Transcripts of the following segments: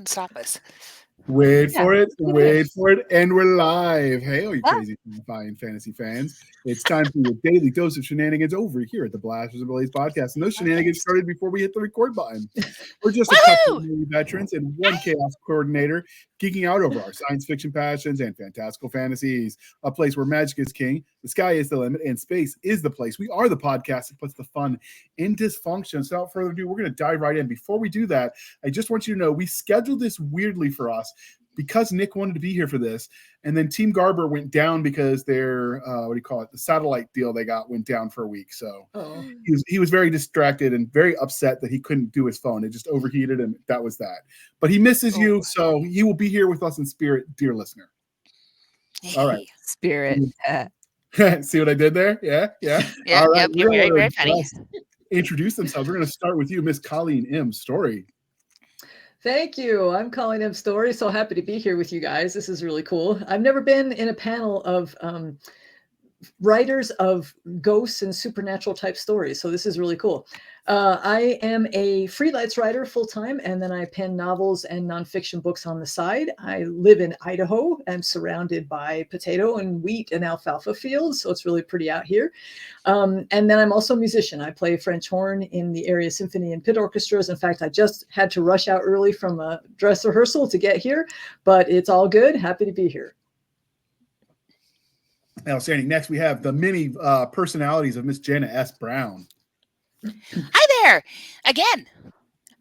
can stop us. Wait for it, and we're live. Hey, all you crazy fine fantasy fans. It's time for your daily dose of shenanigans over here at the Blasters and Blaze podcast. And those shenanigans started before we hit the record button. We're just a couple of new veterans and one chaos coordinator geeking out over our science fiction passions and fantastical fantasies. A place where magic is king, the sky is the limit, and space is the place. We are the podcast that puts the fun in dysfunction. So without further ado, we're going to dive right in. Before we do that, I just want you to know we scheduled this weirdly for us because Nick wanted to be here for this, and then Team Garber went down because their the satellite deal they got went down for a week. So he was very distracted and very upset that he couldn't do his phone. It just overheated, and that was that. But he misses you, so he will be here with us in spirit, dear listener. All right, spirit. See what I did there? Yeah. All right, you're very, very funny. Introduce themselves. We're going to start with you, Miss Colleen Story. Thank you. I'm Colleen Story. So happy to be here with you guys. This is really cool. I've never been in a panel of writers of ghosts and supernatural type stories. So this is really cool. I am a freelance writer full-time, and then I pen novels and nonfiction books on the side. I live in Idaho. I'm surrounded by potato and wheat and alfalfa fields. So it's really pretty out here. And then I'm also a musician. I play French horn in the area symphony and pit orchestras. In fact, I just had to rush out early from a dress rehearsal to get here, but it's all good. Happy to be here. Outstanding. Next, we have the many personalities of Miss Jana S. Brown. Hi there. Again.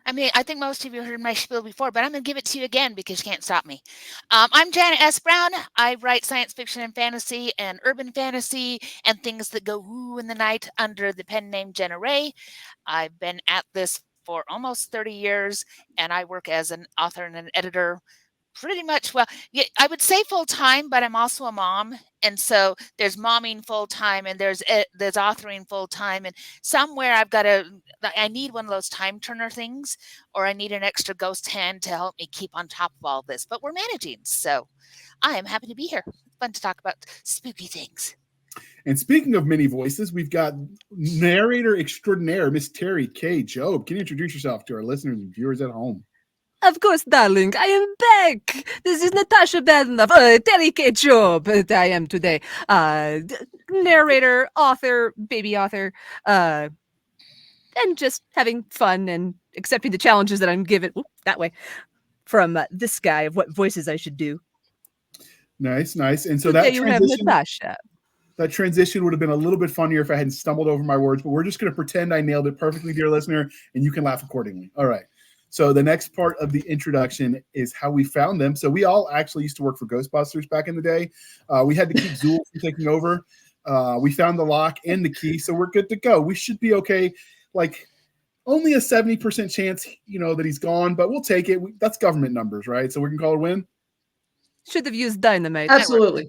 I mean, I think most of you heard my spiel before, but I'm going to give it to you again because you can't stop me. I'm Jana S. Brown. I write science fiction and fantasy and urban fantasy and things that go woo in the night under the pen name Jenna Ray. I've been at this for almost 30 years, and I work as an author and an editor pretty much, well, yeah, I would say full time, but I'm also a mom, and so there's momming full time, and there's authoring full time, and somewhere I need one of those time turner things, or I need an extra ghost hand to help me keep on top of all this. But we're managing, so I am happy to be here. Fun to talk about spooky things. And speaking of many voices, we've got narrator extraordinaire Miss Teri K. Jobe. Can you introduce yourself to our listeners and viewers at home? Of course, darling, I am back. This is Natasha Badenoff, Teri K. Jobe. I am today. Narrator, author, baby author, and just having fun and accepting the challenges that I'm given that way from this guy of what voices I should do. Nice. And so today that transition would have been a little bit funnier if I hadn't stumbled over my words, but we're just going to pretend I nailed it perfectly, dear listener, and you can laugh accordingly. All right. So the next part of the introduction is how we found them. So we all actually used to work for Ghostbusters back in the day. We had to keep Zool from taking over. We found the lock and the key, so we're good to go. We should be okay. Like only a 70% chance, that he's gone, but we'll take it. That's government numbers, right? So we can call it a win. Should have used dynamite. Absolutely.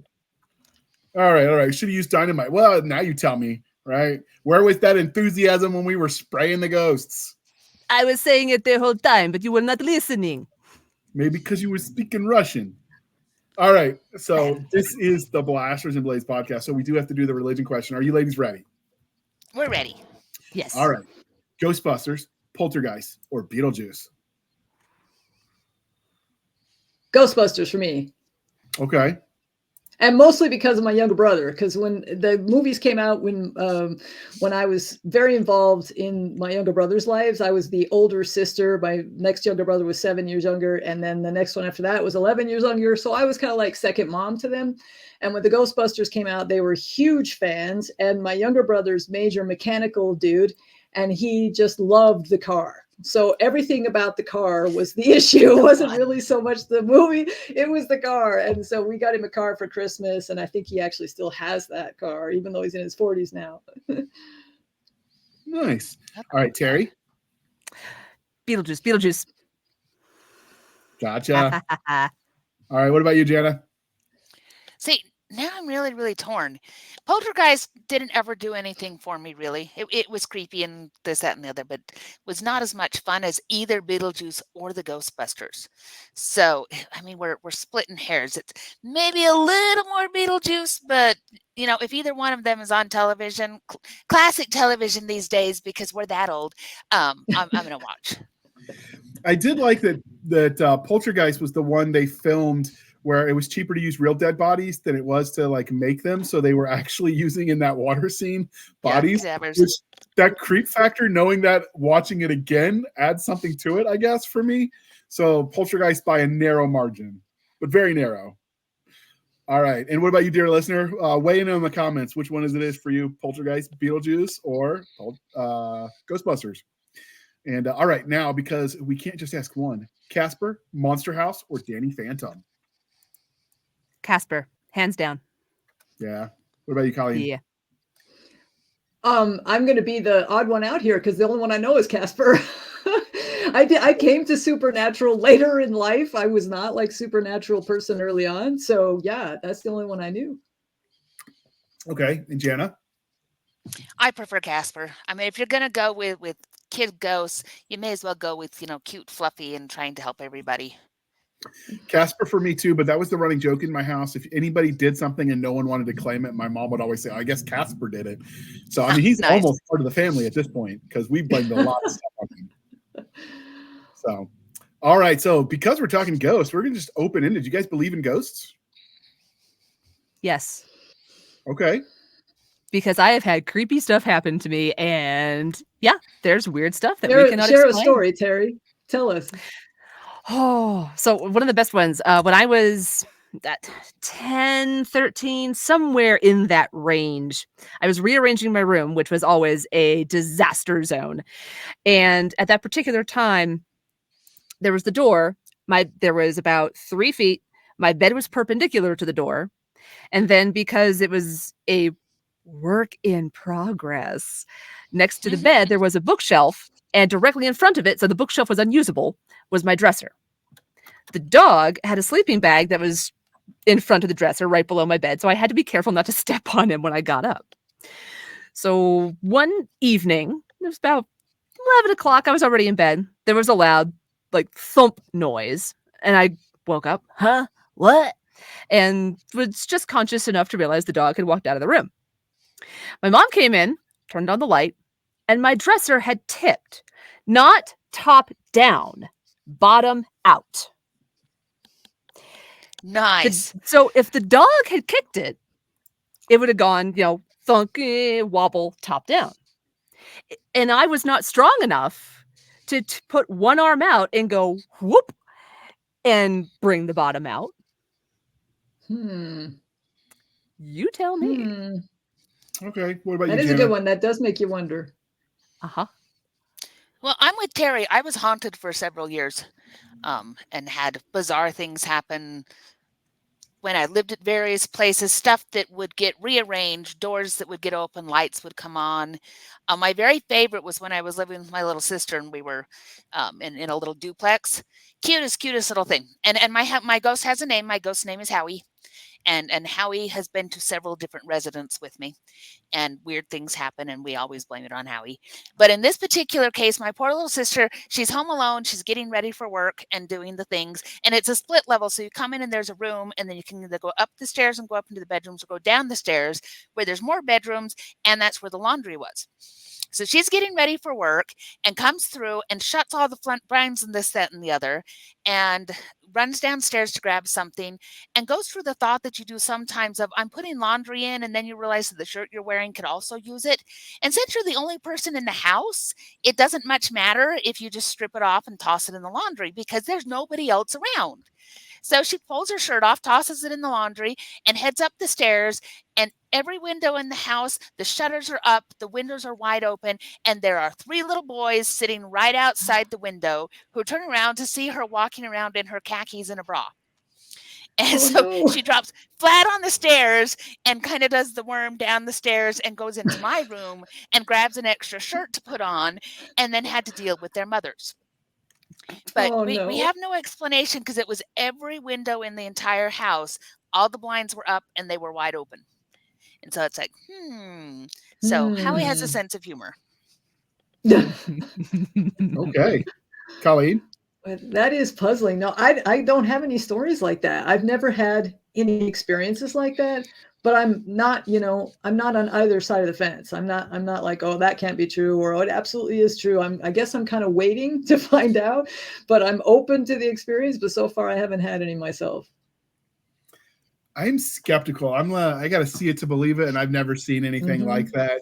All right. Should have used dynamite. Well, now you tell me, right? Where was that enthusiasm when we were spraying the ghosts? I was saying it the whole time, but you were not listening. Maybe because you were speaking Russian. All right. So this is the Blasters and Blaze podcast. So we do have to do the religion question. Are you ladies ready? We're ready. Yes. All right. Ghostbusters, Poltergeist, or Beetlejuice? Ghostbusters for me. Okay. And mostly because of my younger brother, because when the movies came out, when I was very involved in my younger brother's lives, I was the older sister. My next younger brother was 7 years younger. And then the next one after that was 11 years younger. So I was kind of like second mom to them. And when the Ghostbusters came out, they were huge fans. And my younger brother's major mechanical dude, and he just loved the car. So everything about the car was the issue. It wasn't really so much the movie, it was the car. And so we got him a car for Christmas, and I think he actually still has that car, even though he's in his 40s now. Nice. All right, Teri? Beetlejuice. Gotcha. All right, what about you, Jana? See, now I'm really, really torn. Poltergeist didn't ever do anything for me, really. It was creepy and this, that, and the other, but was not as much fun as either Beetlejuice or the Ghostbusters. So, I mean, we're splitting hairs. It's maybe a little more Beetlejuice, but, if either one of them is on television, classic television these days, because we're that old, I'm going to watch. I did like that Poltergeist was the one they filmed where it was cheaper to use real dead bodies than it was to like make them. So they were actually using in that water scene bodies, cadavers. which that creep factor, knowing that watching it again adds something to it, I guess, for me. So Poltergeist by a narrow margin, but very narrow. All right. And what about you, dear listener? Weigh in the comments. Which one is for you? Poltergeist, Beetlejuice, or Ghostbusters? And all right, now, because we can't just ask one, Casper, Monster House, or Danny Phantom? Casper, hands down. Yeah. What about you, Colleen? Yeah. I'm going to be the odd one out here because the only one I know is Casper. I came to Supernatural later in life. I was not like Supernatural person early on. So yeah, that's the only one I knew. Okay. And Jana? I prefer Casper. I mean, if you're gonna go with kid ghosts, you may as well go with cute, fluffy, and trying to help everybody. Casper for me too, but that was the running joke in my house. If anybody did something and no one wanted to claim it, my mom would always say, "I guess Casper did it." So I mean, he's Nice. almost part of the family at this point because we blamed a lot of stuff on him. So, all right. So because we're talking ghosts, we're gonna just open ended. You guys believe in ghosts? Yes. Okay. Because I have had creepy stuff happen to me, and yeah, there's weird stuff that we Share, cannot share explain. a story, Teri. Tell us. Oh, so one of the best ones, when I was at 10, 13, somewhere in that range, I was rearranging my room, which was always a disaster zone. And at that particular time, there was the door. There was about 3 feet. My bed was perpendicular to the door. And then because it was a work in progress, next to the bed, there was a bookshelf. And directly in front of it, so the bookshelf was unusable, was my dresser. The dog had a sleeping bag that was in front of the dresser right below my bed. So I had to be careful not to step on him when I got up. So one evening, it was about 11 o'clock. I was already in bed. There was a loud, thump noise. And I woke up. Huh? What? And was just conscious enough to realize the dog had walked out of the room. My mom came in, turned on the light, and my dresser had tipped. Not top down, bottom out. Nice. So if the dog had kicked it, it would have gone, thunk, wobble, top down. And I was not strong enough to put one arm out and go whoop and bring the bottom out. You tell me. Okay. What about you, That is Jana? a good one. That does make you wonder. Uh-huh. Well, I'm with Teri. I was haunted for several years, and had bizarre things happen when I lived at various places, stuff that would get rearranged, doors that would get open, lights would come on. My very favorite was when I was living with my little sister and we were in a little duplex. Cutest little thing. And my ghost has a name. My ghost name is Howie. And Howie has been to several different residents with me, and weird things happen, and we always blame it on Howie. But in this particular case, my poor little sister, she's home alone. She's getting ready for work and doing the things, and it's a split level. So you come in and there's a room, and then you can either go up the stairs and go up into the bedrooms, or go down the stairs where there's more bedrooms, and that's where the laundry was. So she's getting ready for work and comes through and shuts all the front blinds and this, that, and the other, and runs downstairs to grab something and goes through the thought that you do sometimes of, I'm putting laundry in, and then you realize that the shirt you're wearing could also use it. And since you're the only person in the house, it doesn't much matter if you just strip it off and toss it in the laundry because there's nobody else around. So she pulls her shirt off, tosses it in the laundry, and heads up the stairs. And every window in the house, the shutters are up, the windows are wide open, and there are 3 little boys sitting right outside the window who turn around to see her walking around in her khakis and a bra. And she drops flat on the stairs and kind of does the worm down the stairs and goes into my room and grabs an extra shirt to put on, and then had to deal with their mothers. But we have no explanation because it was every window in the entire house. All the blinds were up and they were wide open. And so it's like, So Howie has a sense of humor. Okay. Colleen? That is puzzling. No, I don't have any stories like that. I've never had any experiences like that, but I'm not, I'm not on either side of the fence. I'm not like, oh, that can't be true, or oh, it absolutely is true. I guess I'm kind of waiting to find out, but I'm open to the experience, but so far I haven't had any myself. I'm skeptical. I got to see it to believe it, and I've never seen anything like that.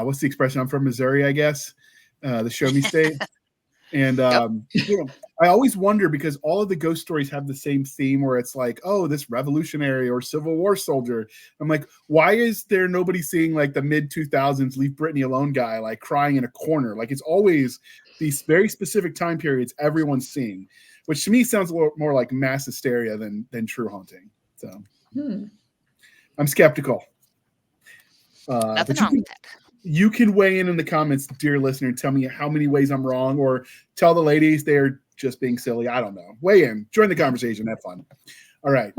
What's the expression? I'm from Missouri, I guess, the show me state. And I always wonder, because all of the ghost stories have the same theme where it's like, oh, this revolutionary or Civil War soldier. I'm like, why is there nobody seeing like the mid 2000s Leave Britney Alone guy like crying in a corner? Like, it's always these very specific time periods everyone's seeing, which to me sounds a little more like mass hysteria than true haunting. So I'm skeptical. Nothing wrong with that. You can weigh in the comments, dear listener, and tell me how many ways I'm wrong, or tell the ladies they're just being silly. I don't know. Weigh in. Join the conversation. Have fun. All right.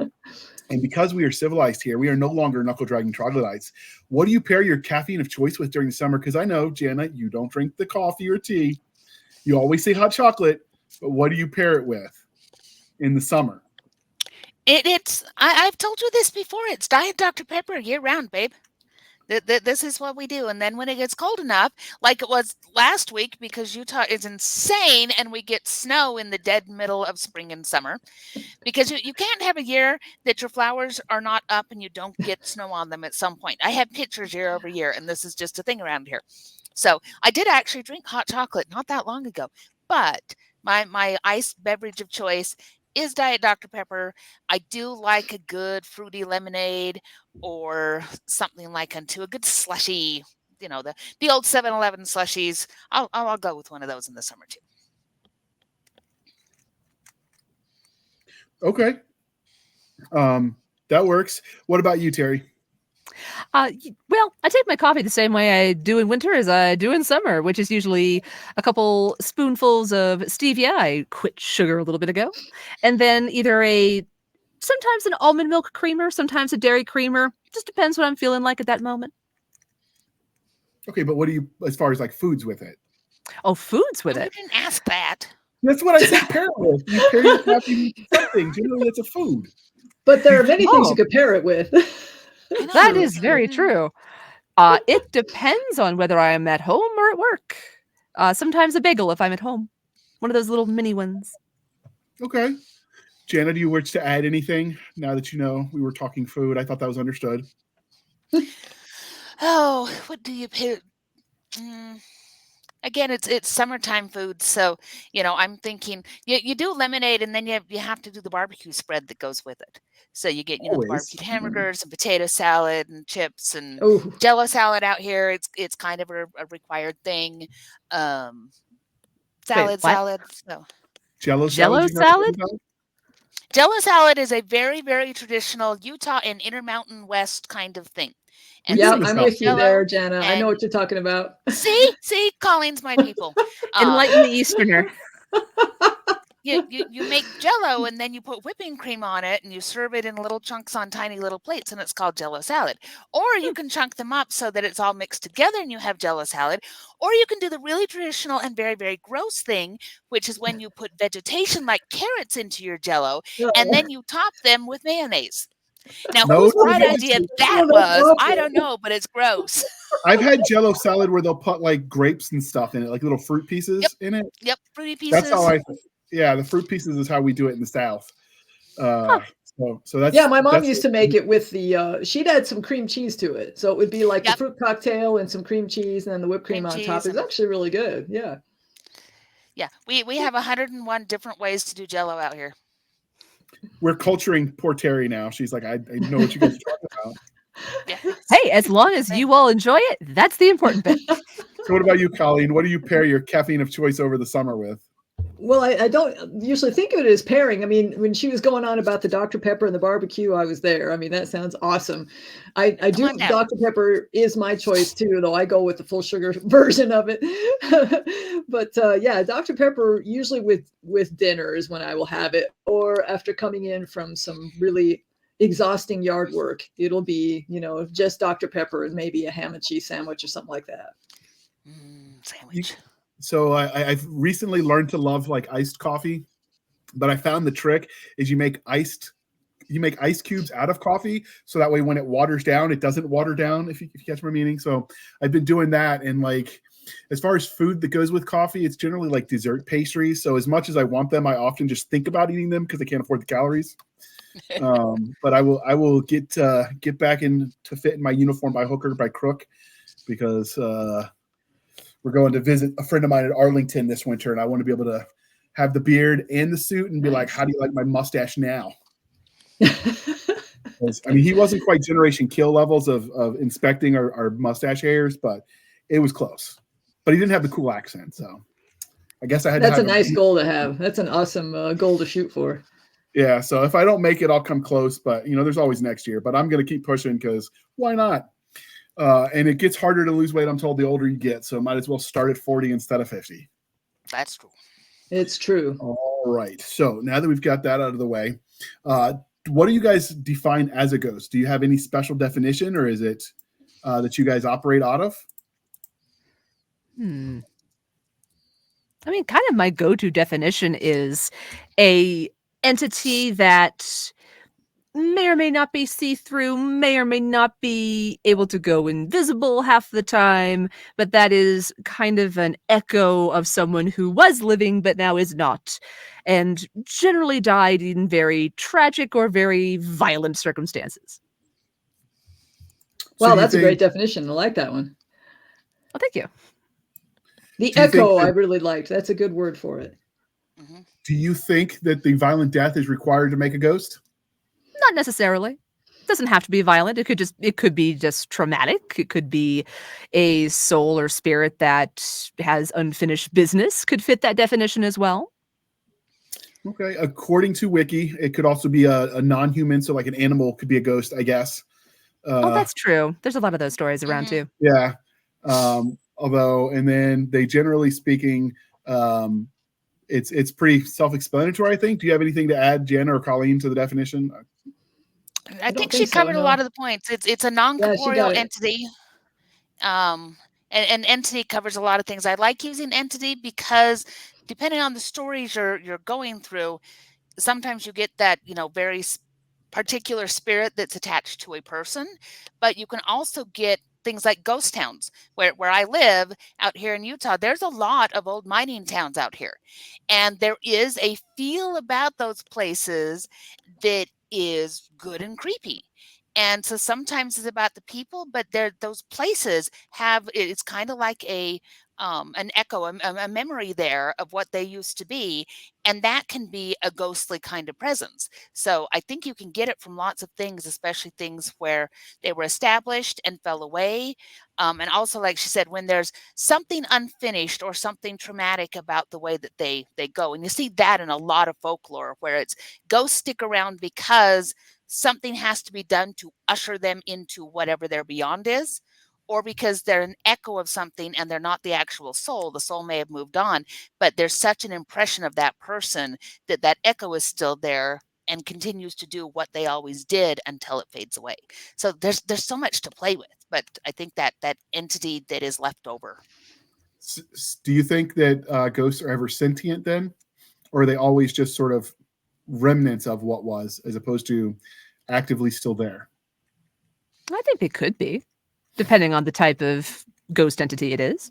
And because we are civilized here, we are no longer knuckle-dragging troglodytes. What do you pair your caffeine of choice with during the summer? Because I know, Jana, you don't drink the coffee or tea. You always say hot chocolate, but what do you pair it with in the summer? I've told you this before. It's Diet Dr. Pepper year-round, babe. This is what we do. And then when it gets cold enough, like it was last week, because Utah is insane and we get snow in the dead middle of spring and summer, because you can't have a year that your flowers are not up and you don't get snow on them at some point. I have pictures year over year, and this is just a thing around here. So I did actually drink hot chocolate not that long ago, but my iced beverage of choice is Diet Dr. Pepper. I do like a good fruity lemonade or something like a good slushy, the old 7-Eleven slushies. I'll go with one of those in the summer too. Okay. That works. What about you, Teri? Well, I take my coffee the same way I do in winter as I do in summer, which is usually a couple spoonfuls of stevia. I quit sugar a little bit ago. And then sometimes an almond milk creamer, sometimes a dairy creamer. Just depends what I'm feeling like at that moment. Okay, but what do you, as far as like foods with it? Oh, foods with it. You didn't ask that. That's what I said pair it with. You pair your coffee with something. Generally, it's a food. But there are many things you could pair it with. That is very true. It depends on whether I am at home or at work. Sometimes a bagel if I'm at home. One of those little mini ones. Okay. Jana, do you wish to add anything now that you know we were talking food? I thought that was understood. Oh, what do you pick? Again, it's summertime food, so I'm thinking you do lemonade, and then you have to do the barbecue spread that goes with it. So you get the barbecued hamburgers and potato salad and chips and Jello salad out here. It's kind of a required thing. Salad. So Jello salad. Jello salad is a very, very traditional Utah and Intermountain West kind of thing. And yeah, I'm with you there, Jana. I know what you're talking about. See, Colleen's my people. Enlighten the Easterner. You make Jello, and then you put whipping cream on it, and you serve it in little chunks on tiny little plates, and it's called Jello salad. Or you can chunk them up so that it's all mixed together, and you have Jello salad. Or you can do the really traditional and very, very gross thing, which is when you put vegetation like carrots into your Jello, and then you top them with mayonnaise. Now, whose bright idea that was, I don't know, but it's gross. I've had Jello salad where they'll put like grapes and stuff in it, like little fruit pieces in it. Yep, fruity pieces. That's how the fruit pieces is how we do it in the South. So that's my mom used to make it with she'd add some cream cheese to it, so it would be like the fruit cocktail and some cream cheese, and then the whipped cream on top. It's actually really good. Yeah, we have 101 different ways to do Jello out here. We're culturing poor Teri now. She's like, I know what you guys are talking about. Yeah. Hey, as long as you all enjoy it, that's the important bit. So what about you, Colleen? What do you pair your caffeine of choice over the summer with? Well, I don't usually think of it as pairing. I mean, when she was going on about the Dr. Pepper and the barbecue, I was there. I mean, that sounds awesome. I do. Dr. Pepper is my choice too, though I go with the full sugar version of it. But Dr. Pepper usually with dinner is when I will have it, or after coming in from some really exhausting yard work. It'll be, just Dr. Pepper and maybe a ham and cheese sandwich or something like that. Sandwich. So I've recently learned to love like iced coffee, but I found the trick is you make ice cubes out of coffee, so that way when it waters down, it doesn't water down. If you catch my meaning. So I've been doing that, and like as far as food that goes with coffee, it's generally like dessert pastries. So as much as I want them, I often just think about eating them because I can't afford the calories. But I will get back in to fit in my uniform by hook or by crook, because we're going to visit a friend of mine at Arlington this winter, and I want to be able to have the beard and the suit and be like, how do you like my mustache now? I mean, he wasn't quite Generation Kill levels of inspecting our mustache hairs, but it was close. But he didn't have the cool accent, so I guess I had That's to a nice goal to have. That's an awesome goal to shoot for. Yeah, so if I don't make it, I'll come close, but there's always next year. But I'm going to keep pushing because why not? And it gets harder to lose weight, I'm told, the older you get, so might as well start at 40 instead of 50. That's true. It's true. All right. So now that we've got that out of the way, what do you guys define as a ghost? Do you have any special definition, or is it that you guys operate out of? I mean, kind of my go-to definition is a entity that may or may not be see-through, may or may not be able to go invisible half the time, but that is kind of an echo of someone who was living but now is not, and generally died in very tragic or very violent circumstances. Wow, that's a great definition. I like that one. Well, thank you. The echo I really liked. That's a good word for it. Do you think that the violent death is required to make a ghost? Not necessarily. It doesn't have to be violent. It could be just traumatic. It could be a soul or spirit that has unfinished business. Could fit that definition as well. Okay. According to Wiki, it could also be a non-human, so like an animal could be a ghost, I guess. That's true. There's a lot of those stories around too. Yeah. Although, and then they generally speaking, it's pretty self-explanatory, I think. Do you have anything to add, Jana or Colleen, to the definition? I think she covered a lot of the points. It's a non-corporeal entity. And entity covers a lot of things. I like using entity because depending on the stories you're going through, sometimes you get that, very particular spirit that's attached to a person, but you can also get things like ghost towns. Where I live out here in Utah, there's a lot of old mining towns out here. And there is a feel about those places that is good and creepy. And so sometimes it's about the people, but those places it's kind of like an echo, a memory there of what they used to be. And that can be a ghostly kind of presence. So I think you can get it from lots of things, especially things where they were established and fell away. And also, like she said, when there's something unfinished or something traumatic about the way that they go. And you see that in a lot of folklore where it's ghosts stick around because something has to be done to usher them into whatever their beyond is, or because they're an echo of something and they're not the actual soul. The soul may have moved on, but there's such an impression of that person that echo is still there and continues to do what they always did until it fades away. So there's so much to play with, but I think that entity that is left over. Do you think that ghosts are ever sentient then? Or are they always just sort of remnants of what was, as opposed to actively still there? I think they could be, depending on the type of ghost entity it is.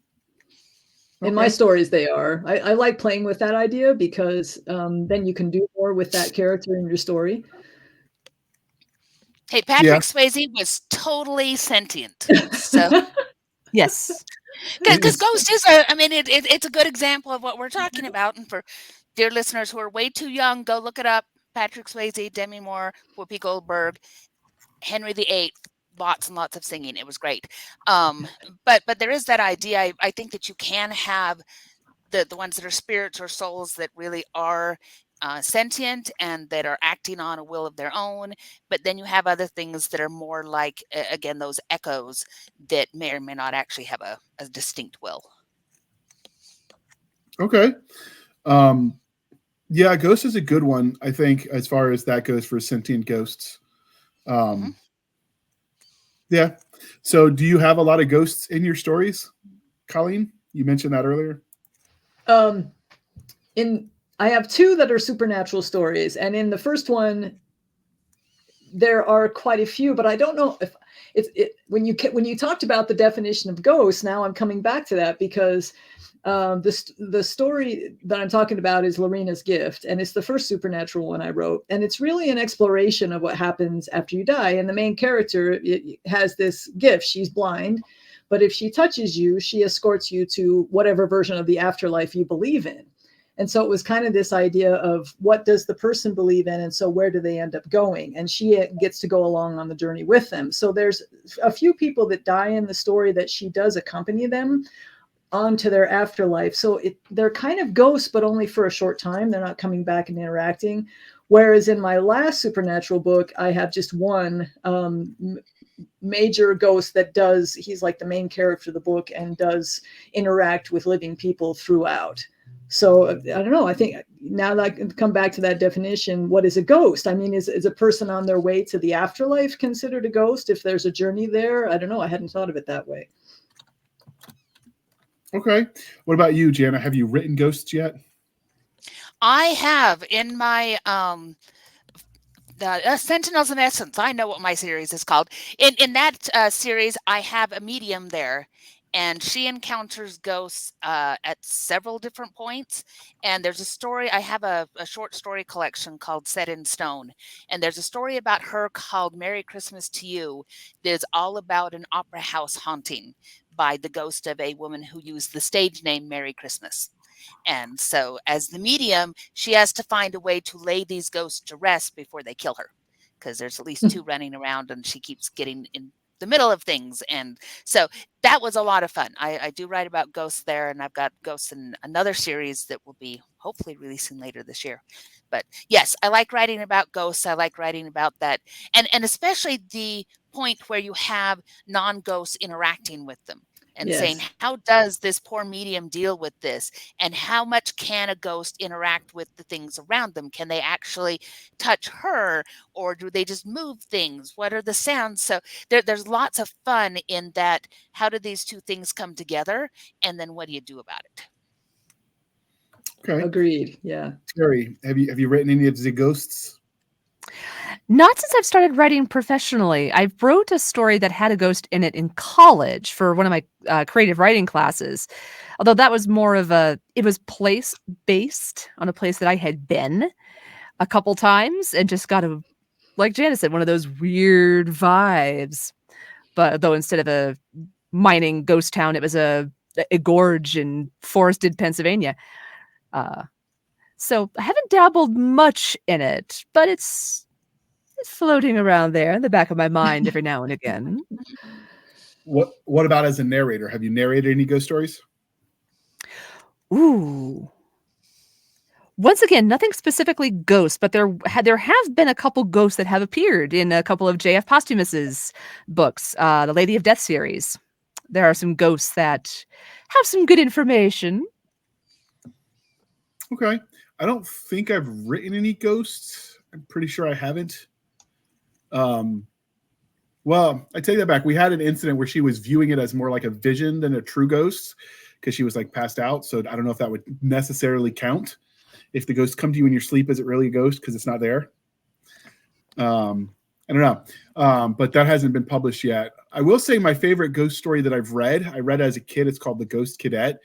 In my stories, they are. I like playing with that idea because then you can do more with that character in your story. Hey, Patrick Swayze was totally sentient. So yes, because ghost is it's a good example of what we're talking about. And for dear listeners who are way too young, go look it up. Patrick Swayze, Demi Moore, Whoopi Goldberg, Henry VIII, lots and lots of singing. It was great. But there is that idea. I think that you can have the ones that are spirits or souls that really are sentient and that are acting on a will of their own. But then you have other things that are more like, again, those echoes that may or may not actually have a distinct will. Okay. Yeah, ghost is a good one, I think, as far as that goes for sentient ghosts. Yeah. So do you have a lot of ghosts in your stories, Colleen? You mentioned that earlier. Um, in I have two that are supernatural stories, and in the first one, there are quite a few, but I don't know if when you talked about the definition of ghost. Now I'm coming back to that because the story that I'm talking about is Lorena's Gift, and it's the first supernatural one I wrote, and it's really an exploration of what happens after you die. And the main character has this gift; she's blind, but if she touches you, she escorts you to whatever version of the afterlife you believe in. And so it was kind of this idea of what does the person believe in, and so where do they end up going, and she gets to go along on the journey with them. So there's a few people that die in the story that she does accompany them onto their afterlife. So they're kind of ghosts, but only for a short time. They're not coming back and interacting. Whereas in my last supernatural book, I have just one major ghost that does, he's like the main character of the book and does interact with living people throughout. So I don't know. I think now that I can come back to that definition, what is a ghost? I mean, is a person on their way to the afterlife considered a ghost if there's a journey there? I don't know. I hadn't thought of it that way. Okay. What about you, Jana? Have you written ghosts yet? I have in my the Sentinels in Essence. I know what my series is called. In that series, I have a medium there, and she encounters ghosts at several different points. And there's a story. I have a short story collection called Set in Stone, and there's a story about her called Merry Christmas to You. That's all about an opera house haunting by the ghost of a woman who used the stage name Merry Christmas. And so, as the medium, she has to find a way to lay these ghosts to rest before they kill her, because there's at least two running around, and she keeps getting in the middle of things. And so that was a lot of fun. I do write about ghosts there, and I've got ghosts in another series that will be hopefully releasing later this year. But yes, I like writing about ghosts. I like writing about that, and especially the point where you have non-ghosts interacting with them and saying, Yes. how does this poor medium deal with this? And how much can a ghost interact with the things around them? Can they actually touch her, or do they just move things? What are the sounds? So there's lots of fun in that. How do these two things come together? And then what do you do about it? Okay. Agreed. Yeah. Teri, have you written any of the ghosts? Not since I've started writing professionally. I wrote a story that had a ghost in it in college for one of my creative writing classes. Although that was more of it was place based on a place that I had been a couple times and just got like Jana said, one of those weird vibes. But though instead of a mining ghost town, it was a gorge in forested Pennsylvania. So I haven't dabbled much in it, but it's floating around there in the back of my mind every now and again. What about as a narrator? Have you narrated any ghost stories? Ooh. Once again, nothing specifically ghosts, but there have been a couple ghosts that have appeared in a couple of J.F. Posthumous's books, the Lady of Death series. There are some ghosts that have some good information. Okay. I don't think I've written any ghosts. I'm pretty sure I haven't. Well, I take that back. We had an incident where she was viewing it as more like a vision than a true ghost because she was like passed out. So I don't know if that would necessarily count. If the ghosts come to you in your sleep, is it really a ghost because it's not there? I don't know. But that hasn't been published yet. I will say my favorite ghost story that I read as a kid. It's called The Ghost Cadet.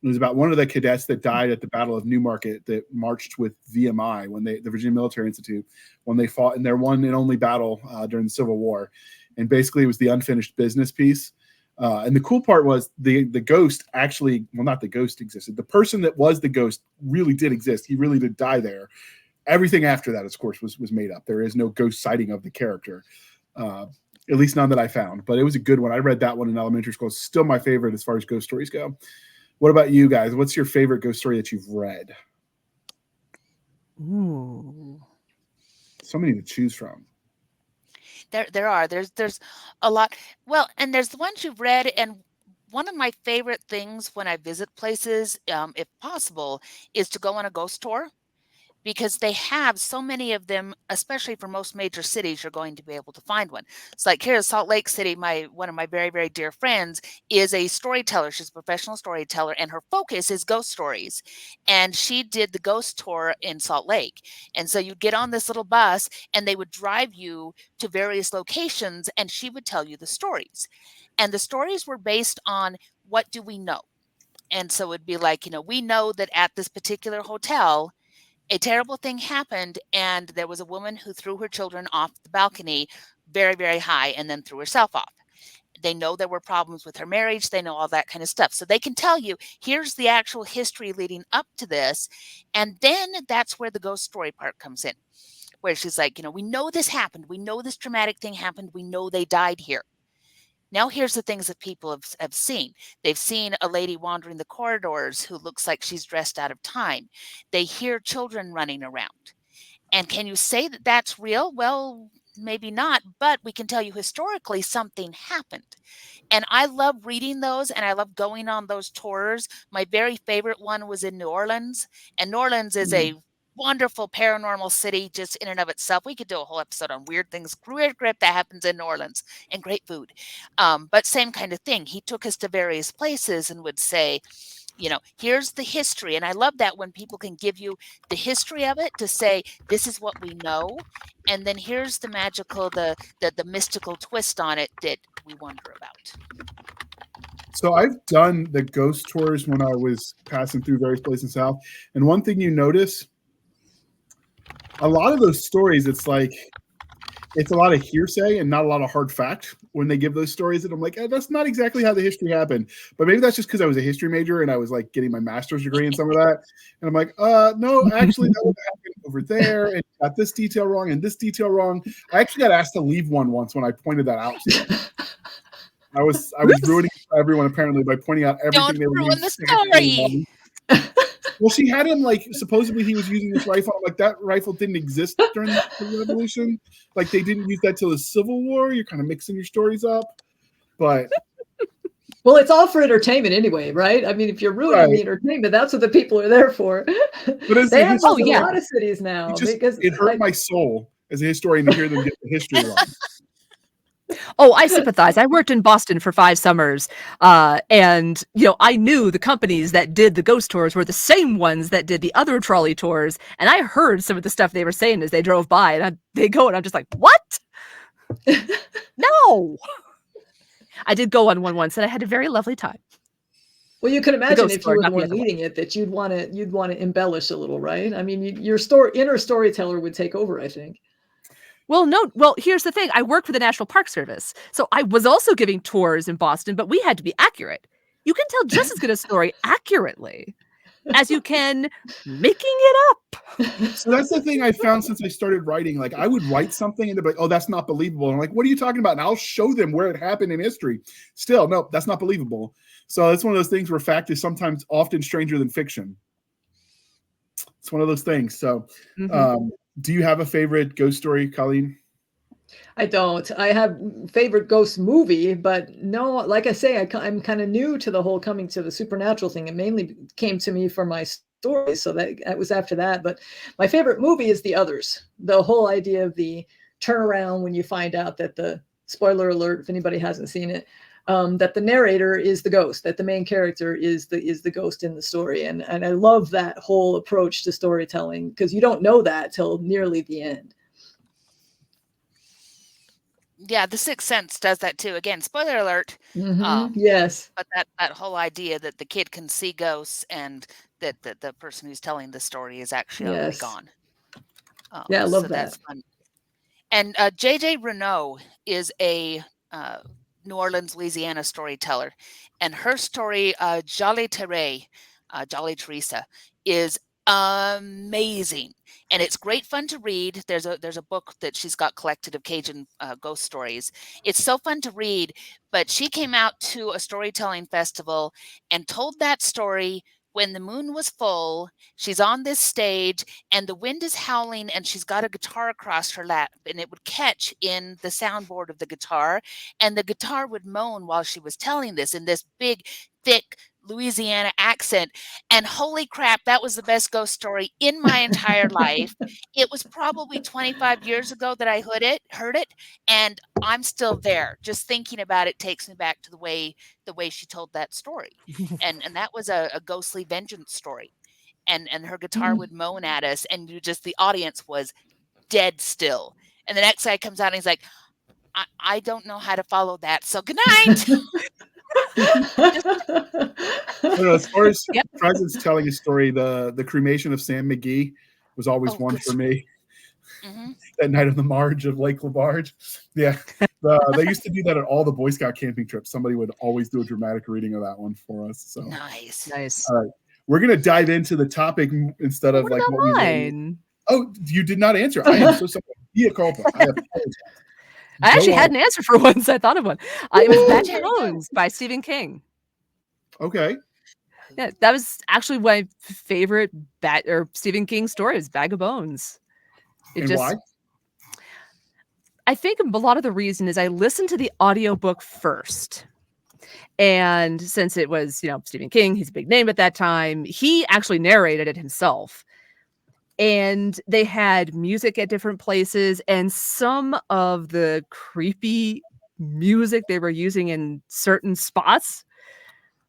It was about one of the cadets that died at the Battle of Newmarket that marched with VMI, the Virginia Military Institute, when they fought in their one and only battle during the Civil War. And basically it was the unfinished business piece. And the cool part was the ghost actually, well, not the ghost existed. The person that was the ghost really did exist. He really did die there. Everything after that, of course, was made up. There is no ghost sighting of the character, at least none that I found. But it was a good one. I read that one in elementary school. It's still my favorite as far as ghost stories go. What about you guys? What's your favorite ghost story that you've read? Ooh. So many to choose from. There's a lot. Well, and there's the ones you've read, and one of my favorite things when I visit places, if possible, is to go on a ghost tour. because they have so many of them, especially for most major cities, you're going to be able to find one. It's like here in Salt Lake City, one of my very, very dear friends is a storyteller. She's a professional storyteller, and her focus is ghost stories. And she did the ghost tour in Salt Lake. And so you'd get on this little bus and they would drive you to various locations and she would tell you the stories. And the stories were based on what do we know? And so it'd be like, we know that at this particular hotel, a terrible thing happened and there was a woman who threw her children off the balcony very, very high and then threw herself off. They know there were problems with her marriage. They know all that kind of stuff. So they can tell you, here's the actual history leading up to this. And then that's where the ghost story part comes in, where she's like, we know this happened. We know this traumatic thing happened. We know they died here. Now, here's the things that people have seen. They've seen a lady wandering the corridors who looks like she's dressed out of time. They hear children running around. And can you say that that's real? Well, maybe not, but we can tell you historically something happened. And I love reading those and I love going on those tours. My very favorite one was in New Orleans. And New Orleans is a wonderful paranormal city just in and of itself. We could do a whole episode on weird things, weird crap that happens in New Orleans and great food. But same kind of thing. He took us to various places and would say, here's the history. And I love that when people can give you the history of it to say, this is what we know. And then here's the magical, the mystical twist on it that we wonder about. So I've done the ghost tours when I was passing through various places in the South. And one thing you notice, a lot of those stories, it's a lot of hearsay and not a lot of hard fact when they give those stories. And I'm like, that's not exactly how the history happened. But maybe that's just because I was a history major and I was like getting my master's degree in some of that. And I'm like, no, actually that would happen over there and got this detail wrong and this detail wrong. I actually got asked to leave one once when I pointed that out. I was ruining it for everyone apparently by pointing out everything Don't they were ruin doing. the story. Well, she had him supposedly he was using this rifle. I'm like, that rifle didn't exist during the revolution. Like they didn't use that till the Civil War. You're kind of mixing your stories up. But well, it's all for entertainment anyway, right? I mean, if you're ruining the entertainment, that's what the people are there for. But they have a lot of cities now because it hurt my soul as a historian to hear them get the history wrong. Oh, I sympathize. I worked in Boston for 5 summers, and I knew the companies that did the ghost tours were the same ones that did the other trolley tours, and I heard some of the stuff they were saying as they drove by, and they go, and I'm just like, what? No. I did go on one once, and I had a very lovely time. Well, you can imagine if you were the one leading it, that you'd want to embellish a little, right? I mean, your inner storyteller would take over, I think. Well, no. Well, here's the thing. I work for the National Park Service. So I was also giving tours in Boston, but we had to be accurate. You can tell just as good a story accurately as you can making it up. So that's the thing I found since I started writing. Like I would write something and they'd be like, oh, that's not believable. And I'm like, what are you talking about? And I'll show them where it happened in history. Still, no, that's not believable. So it's one of those things where fact is sometimes often stranger than fiction. It's one of those things. So do you have a favorite ghost story, Colleen? I don't. I have favorite ghost movie, but no, like I say, I'm kind of new to the whole coming to the supernatural thing. It mainly came to me from my stories, so that was after that. But my favorite movie is The Others. The whole idea of the turnaround when you find out that the, spoiler alert, if anybody hasn't seen it, that the narrator is the ghost, that the main character is the ghost in the story. And I love that whole approach to storytelling because you don't know that till nearly the end. Yeah, The Sixth Sense does that too. Again, spoiler alert. Yes. But that whole idea that the kid can see ghosts and that the person who's telling the story is actually already gone. Yeah, I love that. That's fun. And J.J. Renault is a New Orleans, Louisiana storyteller. And her story, Jolly Teri, Jolly Teresa, is amazing. And it's great fun to read. There's a book that she's got collected of Cajun ghost stories. It's so fun to read, but she came out to a storytelling festival and told that story when the moon was full. She's on this stage and the wind is howling and she's got a guitar across her lap and it would catch in the soundboard of the guitar and the guitar would moan while she was telling this in this big, thick, Louisiana accent. And holy crap, that was the best ghost story in my entire life. It was probably 25 years ago that I heard it, and I'm still there. Just thinking about it takes me back to the way she told that story. And that was a ghostly vengeance story. And her guitar would moan at us, and the audience was dead still. And the next guy comes out and he's like, I don't know how to follow that. So good night. As far as Yep. presence telling a story, the cremation of Sam McGee was always one good for me. Mhm. That night of the Marge of Lake Labarge. Yeah. They used to do that at all the Boy Scout camping trips. Somebody would always do a dramatic reading of that one for us. So Nice. Nice. all right. We're gonna dive into the topic instead of What like about what we mine? Oh, you did not answer. I am so sorry. Mea culpa. I apologize. I actually Go had on. an answer for once. I thought of one. It was Woo! Magic There we go. Bones by Stephen King. Okay. Yeah, that was actually my favorite Stephen King story is Bag of Bones. And why? I think a lot of the reason is I listened to the audiobook first. And since it was, Stephen King, he's a big name at that time, he actually narrated it himself. And they had music at different places, and some of the creepy music they were using in certain spots,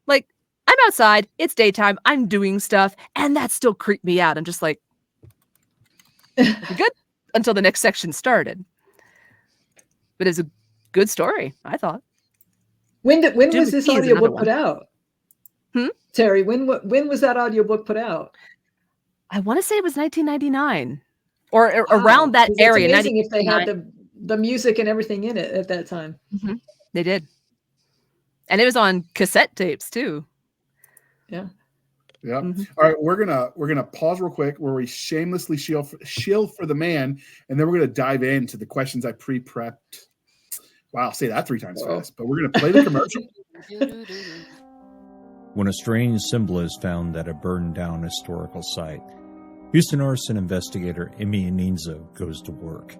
like, I'm outside, it's daytime, I'm doing stuff, and that still creeped me out. I'm just like, good until the next section started. But it's a good story, I thought. When was Jim this McKee is another audiobook put one. out? Hmm? Teri, when was that audiobook put out? I want to say it was 1999 or Wow, around that 'cause it's area. amazing if they had 1999. the music and everything in it at that time. They did. And it was on cassette tapes too. Yeah. Yeah. All right, we're gonna pause real quick where we shamelessly shill for the man, and then we're gonna dive into the questions I pre-prepped. Wow, I'll say that 3 times fast. But we're gonna play the commercial. Do-do-do-do. When a strange symbol is found at a burned down historical site, Houston arson investigator Emmy Aninzo goes to work.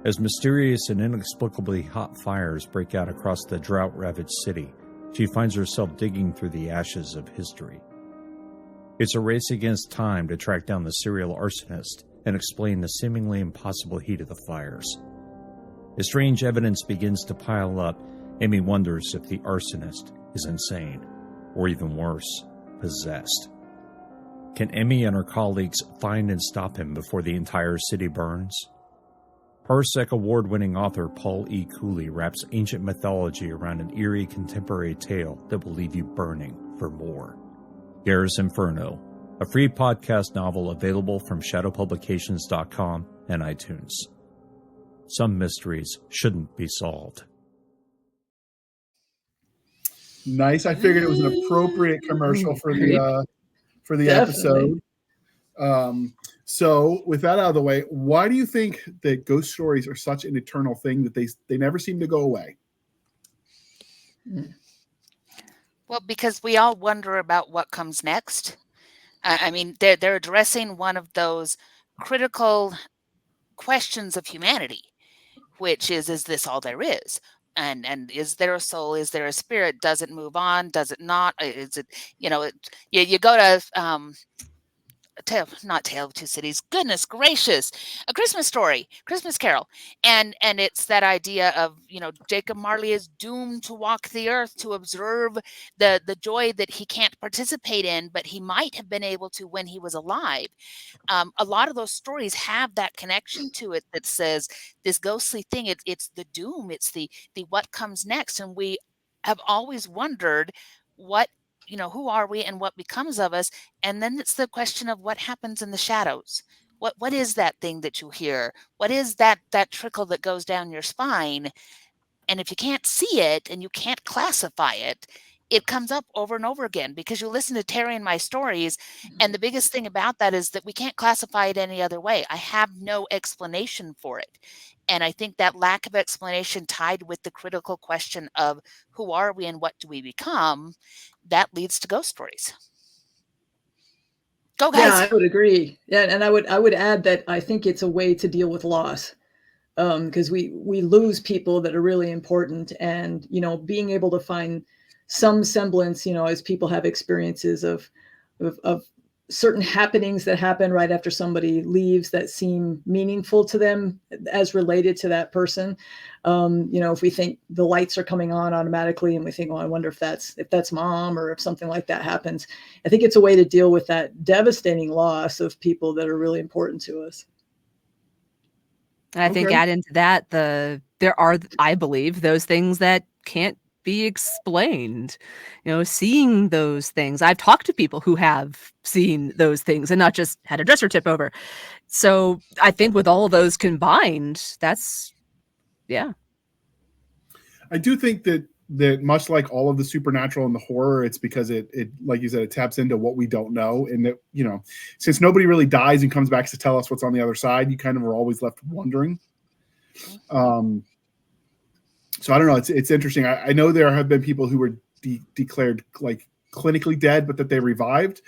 As mysterious and inexplicably hot fires break out across the drought-ravaged city, she finds herself digging through the ashes of history. It's a race against time to track down the serial arsonist and explain the seemingly impossible heat of the fires. As strange evidence begins to pile up, Emmy wonders if the arsonist is insane, or even worse, possessed. Can Emmy and her colleagues find and stop him before the entire city burns? Parsec Award-winning author Paul E. Cooley wraps ancient mythology around an eerie contemporary tale that will leave you burning for more. Garre's Inferno, a free podcast novel available from shadowpublications.com and iTunes. Some mysteries shouldn't be solved. Nice. I figured it was an appropriate commercial for the episode. So with that out of the way, why do you think that ghost stories are such an eternal thing that they never seem to go away? Well, because we all wonder about what comes next. I mean, they're addressing one of those critical questions of humanity, which is this all there is? And is there a soul? Is there a spirit? Does it move on? Does it not? Is it, you go to not Tale of Two Cities. Goodness gracious, A Christmas Story, Christmas Carol, and it's that idea of Jacob Marley is doomed to walk the earth to observe the joy that he can't participate in, but he might have been able to when he was alive. A lot of those stories have that connection to it that says this ghostly thing. It's the doom. It's the what comes next, and we have always wondered what. Who are we and what becomes of us? And then it's the question of what happens in the shadows. What is that thing that you hear? What is that trickle that goes down your spine? And if you can't see it and you can't classify it, it comes up over and over again because you listen to Teri and my stories. And the biggest thing about that is that we can't classify it any other way. I have no explanation for it. And I think that lack of explanation tied with the critical question of who are we and what do we become, that leads to ghost stories. Go, guys. Yeah, I would agree. Yeah, and I would add that I think it's a way to deal with loss, because we lose people that are really important, and being able to find some semblance, as people have experiences of certain happenings that happen right after somebody leaves that seem meaningful to them as related to that person. If we think the lights are coming on automatically and we think, well, I wonder if that's mom, or if something like that happens. I think it's a way to deal with that devastating loss of people that are really important to us. And I think add into that there are, I believe, those things that can't be explained. Seeing those things. I've talked to people who have seen those things and not just had a dresser tip over. So I think with all of those combined, yeah. I do think that much like all of the supernatural and the horror, it's because it like you said, it taps into what we don't know. And that, since nobody really dies and comes back to tell us what's on the other side, you kind of are always left wondering. So I don't know. It's interesting. I know there have been people who were declared like clinically dead, but that they revived.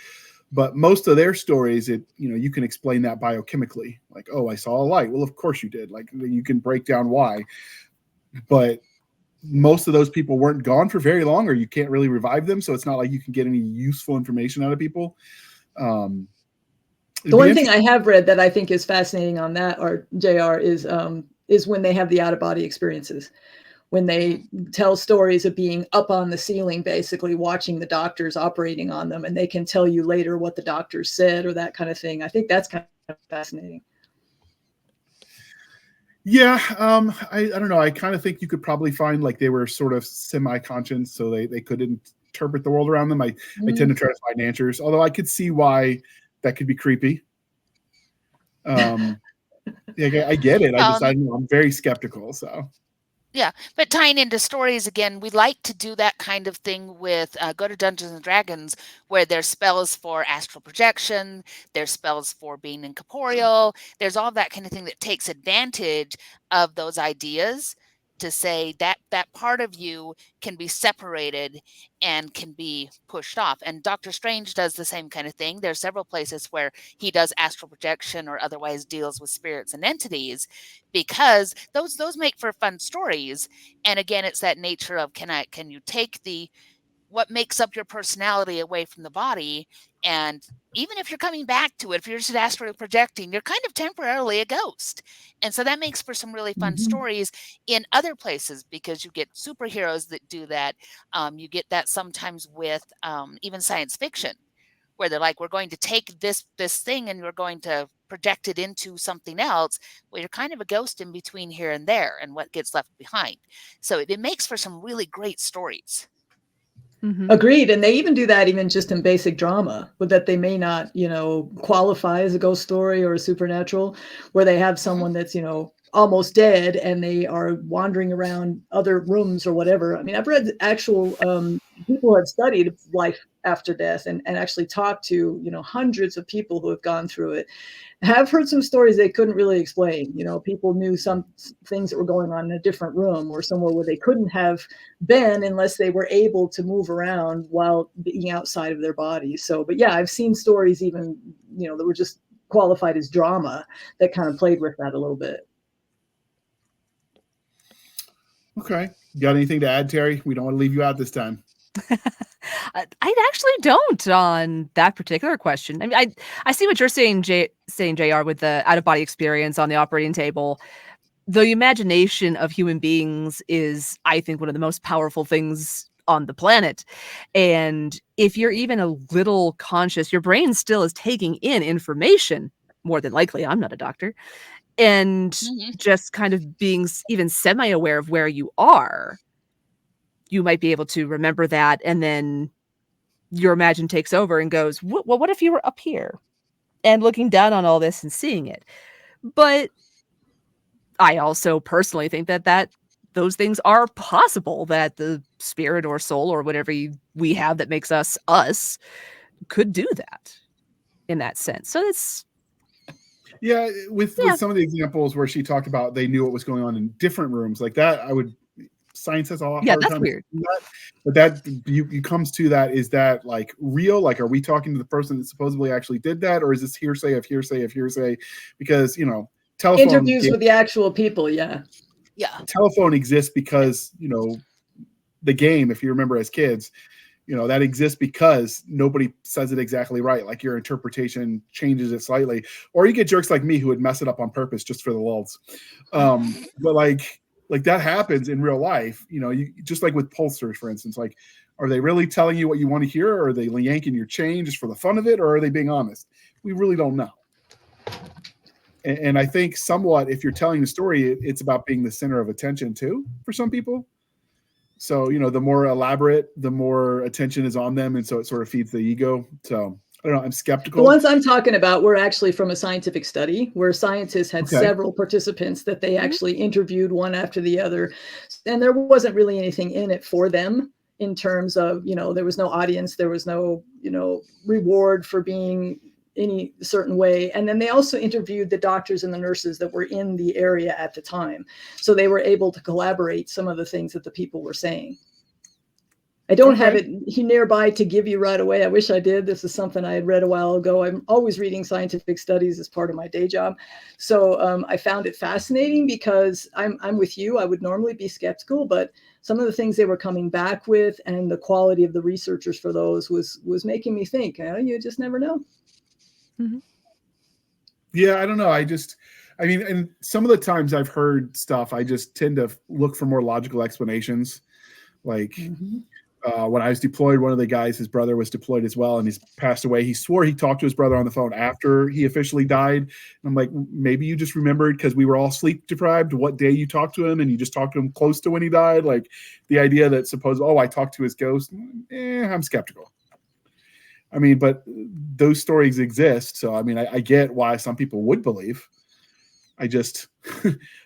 But most of their stories, you can explain that biochemically. Like, oh, I saw a light. Well, of course you did. Like, you can break down why. But most of those people weren't gone for very long, or you can't really revive them. So it's not like you can get any useful information out of people. The one thing I have read that I think is fascinating on that, or JR, is when they have the out-of-body experiences. When they tell stories of being up on the ceiling, basically watching the doctors operating on them, and they can tell you later what the doctors said or that kind of thing. I think that's kind of fascinating. Yeah, I don't know. I kind of think you could probably find like they were sort of semi-conscious, so they could interpret the world around them. I tend to try to find answers, although I could see why that could be creepy. Yeah, I get it. I'm very skeptical, so. Yeah, but tying into stories again, we like to do that kind of thing with go to Dungeons and Dragons, where there's spells for astral projection, there's spells for being incorporeal, there's all that kind of thing that takes advantage of those ideas to say that that part of you can be separated and can be pushed off. And Doctor Strange does the same kind of thing. There's several places where he does astral projection or otherwise deals with spirits and entities, because those make for fun stories. And again, it's that nature of can you take what makes up your personality away from the body, and even if you're coming back to it, if you're just astrally projecting, you're kind of temporarily a ghost. And so that makes for some really fun stories in other places, because you get superheroes that do that. You get that sometimes with even science fiction, where they're like, we're going to take this thing and we're going to project it into something else. Well, you're kind of a ghost in between here and there, and what gets left behind. So it makes for some really great stories. Agreed. And they even do that even just in basic drama, but that they may not, qualify as a ghost story or a supernatural, where they have someone that's, almost dead and they are wandering around other rooms or whatever. I mean, I've read actual people who have studied life after death and actually talked to, hundreds of people who have gone through it. Have heard some stories they couldn't really explain. People knew some things that were going on in a different room or somewhere where they couldn't have been unless they were able to move around while being outside of their bodies. So, but yeah, I've seen stories even, that were just qualified as drama that kind of played with that a little bit. Okay. You got anything to add, Teri? We don't want to leave you out this time. I actually don't on that particular question. I mean, I see what you're saying, JR, with the out-of-body experience on the operating table. The imagination of human beings is, I think, one of the most powerful things on the planet. And if you're even a little conscious, your brain still is taking in information, more than likely. I'm not a doctor. And just kind of being even semi-aware of where you are, you might be able to remember that, and then your imagine takes over and goes, well, what if you were up here and looking down on all this and seeing it? But I also personally think that those things are possible, that the spirit or soul or whatever we have that makes us could do that in that sense. So it's... Yeah, with some of the examples where she talked about they knew what was going on in different rooms like that, science has a lot harder time weird. That, but that you comes to that, is that like real? Like, are we talking to the person that supposedly actually did that, or is this hearsay of hearsay of hearsay? Because telephone interviews with the actual people, yeah. Telephone exists because the game, if you remember as kids, that exists because nobody says it exactly right. Like your interpretation changes it slightly, or you get jerks like me who would mess it up on purpose just for the lulz. But like that happens in real life, you just like with pollsters, for instance, like, are they really telling you what you want to hear, or are they yanking your chain just for the fun of it, or are they being honest? We really don't know. And I think somewhat, if you're telling the story, it's about being the center of attention too, for some people. So, the more elaborate, the more attention is on them. And so it sort of feeds the ego. So I don't know, I'm skeptical. The ones I'm talking about were actually from a scientific study where scientists had several participants that they actually interviewed one after the other. And there wasn't really anything in it for them in terms of, there was no audience, there was no, reward for being any certain way. And then they also interviewed the doctors and the nurses that were in the area at the time. So they were able to collaborate some of the things that the people were saying. I don't have it nearby to give you right away. I wish I did. This is something I had read a while ago. I'm always reading scientific studies as part of my day job. So I found it fascinating because I'm with you. I would normally be skeptical, but some of the things they were coming back with and the quality of the researchers for those was making me think, you just never know. Mm-hmm. Yeah, I don't know. And some of the times I've heard stuff, I just tend to look for more logical explanations. Like when I was deployed, one of the guys, his brother was deployed as well, and he's passed away. He swore he talked to his brother on the phone after he officially died. And I'm like, maybe you just remembered because we were all sleep deprived what day you talked to him, and you just talked to him close to when he died. Like the idea that I talked to his ghost, I'm skeptical. I mean, but those stories exist. So, I mean, I get why some people would believe. I just,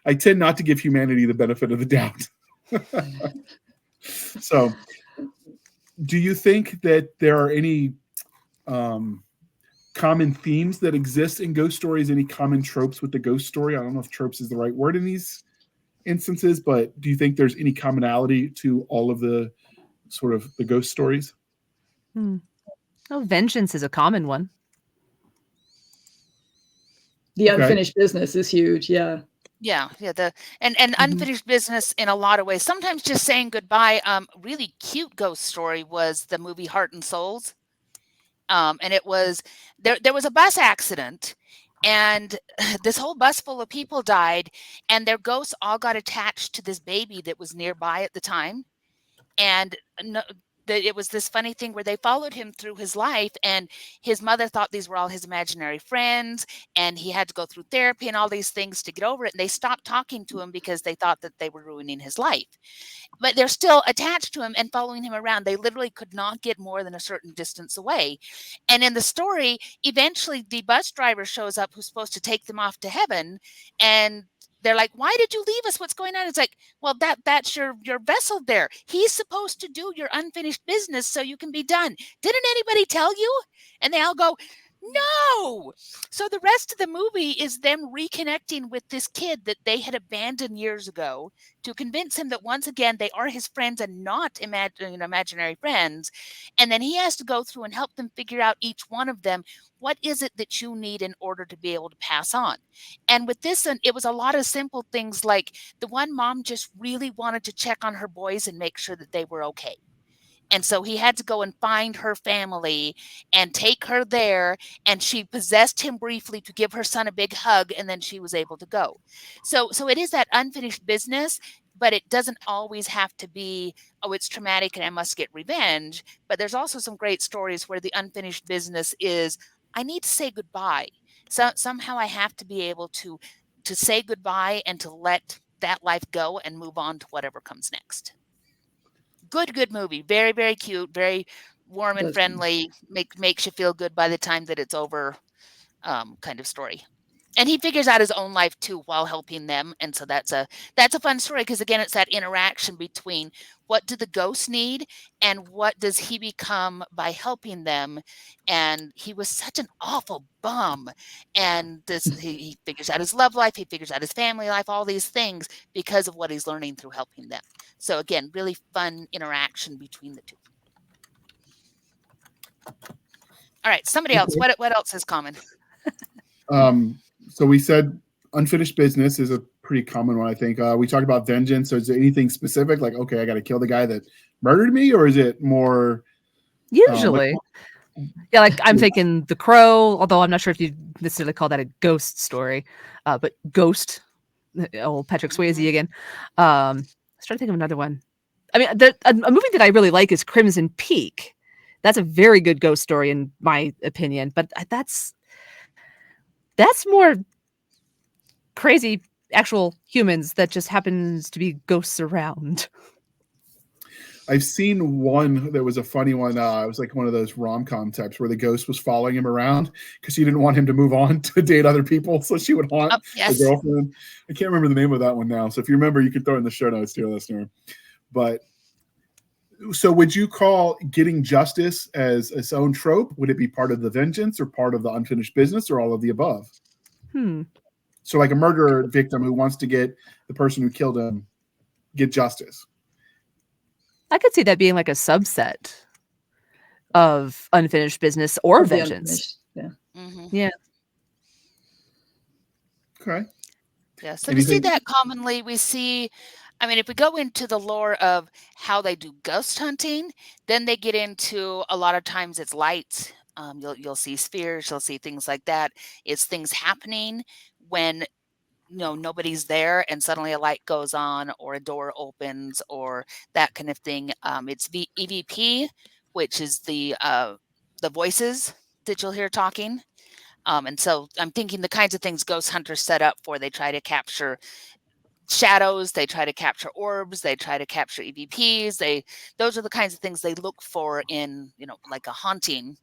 I tend not to give humanity the benefit of the doubt. So, do you think that there are any common themes that exist in ghost stories? Any common tropes with the ghost story? I don't know if tropes is the right word in these instances, but do you think there's any commonality to all of the sort of the ghost stories? Oh, vengeance is a common one. The unfinished business is huge. Yeah. Yeah. And unfinished business in a lot of ways. Sometimes just saying goodbye. Really cute ghost story was the movie Heart and Souls. And it was there was a bus accident, and this whole bus full of people died, and their ghosts all got attached to this baby that was nearby at the time. And it was this funny thing where they followed him through his life, and his mother thought these were all his imaginary friends, and he had to go through therapy and all these things to get over it. And they stopped talking to him because they thought that they were ruining his life. But they're still attached to him and following him around. They literally could not get more than a certain distance away. And in the story, eventually the bus driver shows up who's supposed to take them off to heaven, and they're like, "Why did you leave us? What's going on?" It's like, "Well, that's your vessel there. He's supposed to do your unfinished business so you can be done. Didn't anybody tell you?" And they all go, "No." So the rest of the movie is them reconnecting with this kid that they had abandoned years ago to convince him that once again they are his friends and not imaginary friends. And then he has to go through and help them figure out, each one of them, what is it that you need in order to be able to pass on. And with this one, it was a lot of simple things, like the one mom just really wanted to check on her boys and make sure that they were okay. And so he had to go and find her family and take her there. And she possessed him briefly to give her son a big hug. And then she was able to go. So it is that unfinished business, but it doesn't always have to be, oh, it's traumatic and I must get revenge. But there's also some great stories where the unfinished business is, I need to say goodbye. So somehow I have to be able to say goodbye and to let that life go and move on to whatever comes next. Good movie. Very, very cute. Very warm and friendly. Makes you feel good by the time that it's over, kind of story. And he figures out his own life too while helping them. And so that's a fun story, because again, it's that interaction between what do the ghosts need and what does he become by helping them. And he was such an awful bum. And he figures out his love life, he figures out his family life, all these things because of what he's learning through helping them. So again, really fun interaction between the two. All right, somebody else. What else is common? So we said unfinished business is a pretty common one, I think. We talked about vengeance. So is there anything specific? Like, okay, I got to kill the guy that murdered me, or is it more Usually. Yeah, like I'm thinking The Crow, although I'm not sure if you necessarily call that a ghost story, but Ghost, old Patrick Swayze again. I was trying to think of another one. I mean, a movie that I really like is Crimson Peak. That's a very good ghost story in my opinion, but that's more crazy actual humans that just happens to be ghosts around. I've seen one that was a funny one. It was like one of those rom-com types where the ghost was following him around because she didn't want him to move on to date other people, so she would haunt the girlfriend. I can't remember the name of that one now, so if you remember, you can throw it in the show notes to your listener. But so would you call getting justice as its own trope? Would it be part of the vengeance or part of the unfinished business or all of the above? So like a murderer victim who wants to get the person who killed him get justice. I could see that being like a subset of unfinished business or vengeance. Yeah. Yeah. Okay. Yeah. So we see that commonly. We see, I mean, if we go into the lore of how they do ghost hunting, then they get into a lot of times it's light. You'll see spheres, you'll see things like that. It's things happening when nobody's there and suddenly a light goes on or a door opens or that kind of thing. It's EVP, which is the voices that you'll hear talking. And so I'm thinking the kinds of things ghost hunters set up for, they try to capture shadows, they try to capture orbs, they try to capture EVPs. Those are the kinds of things they look for in, like a haunting.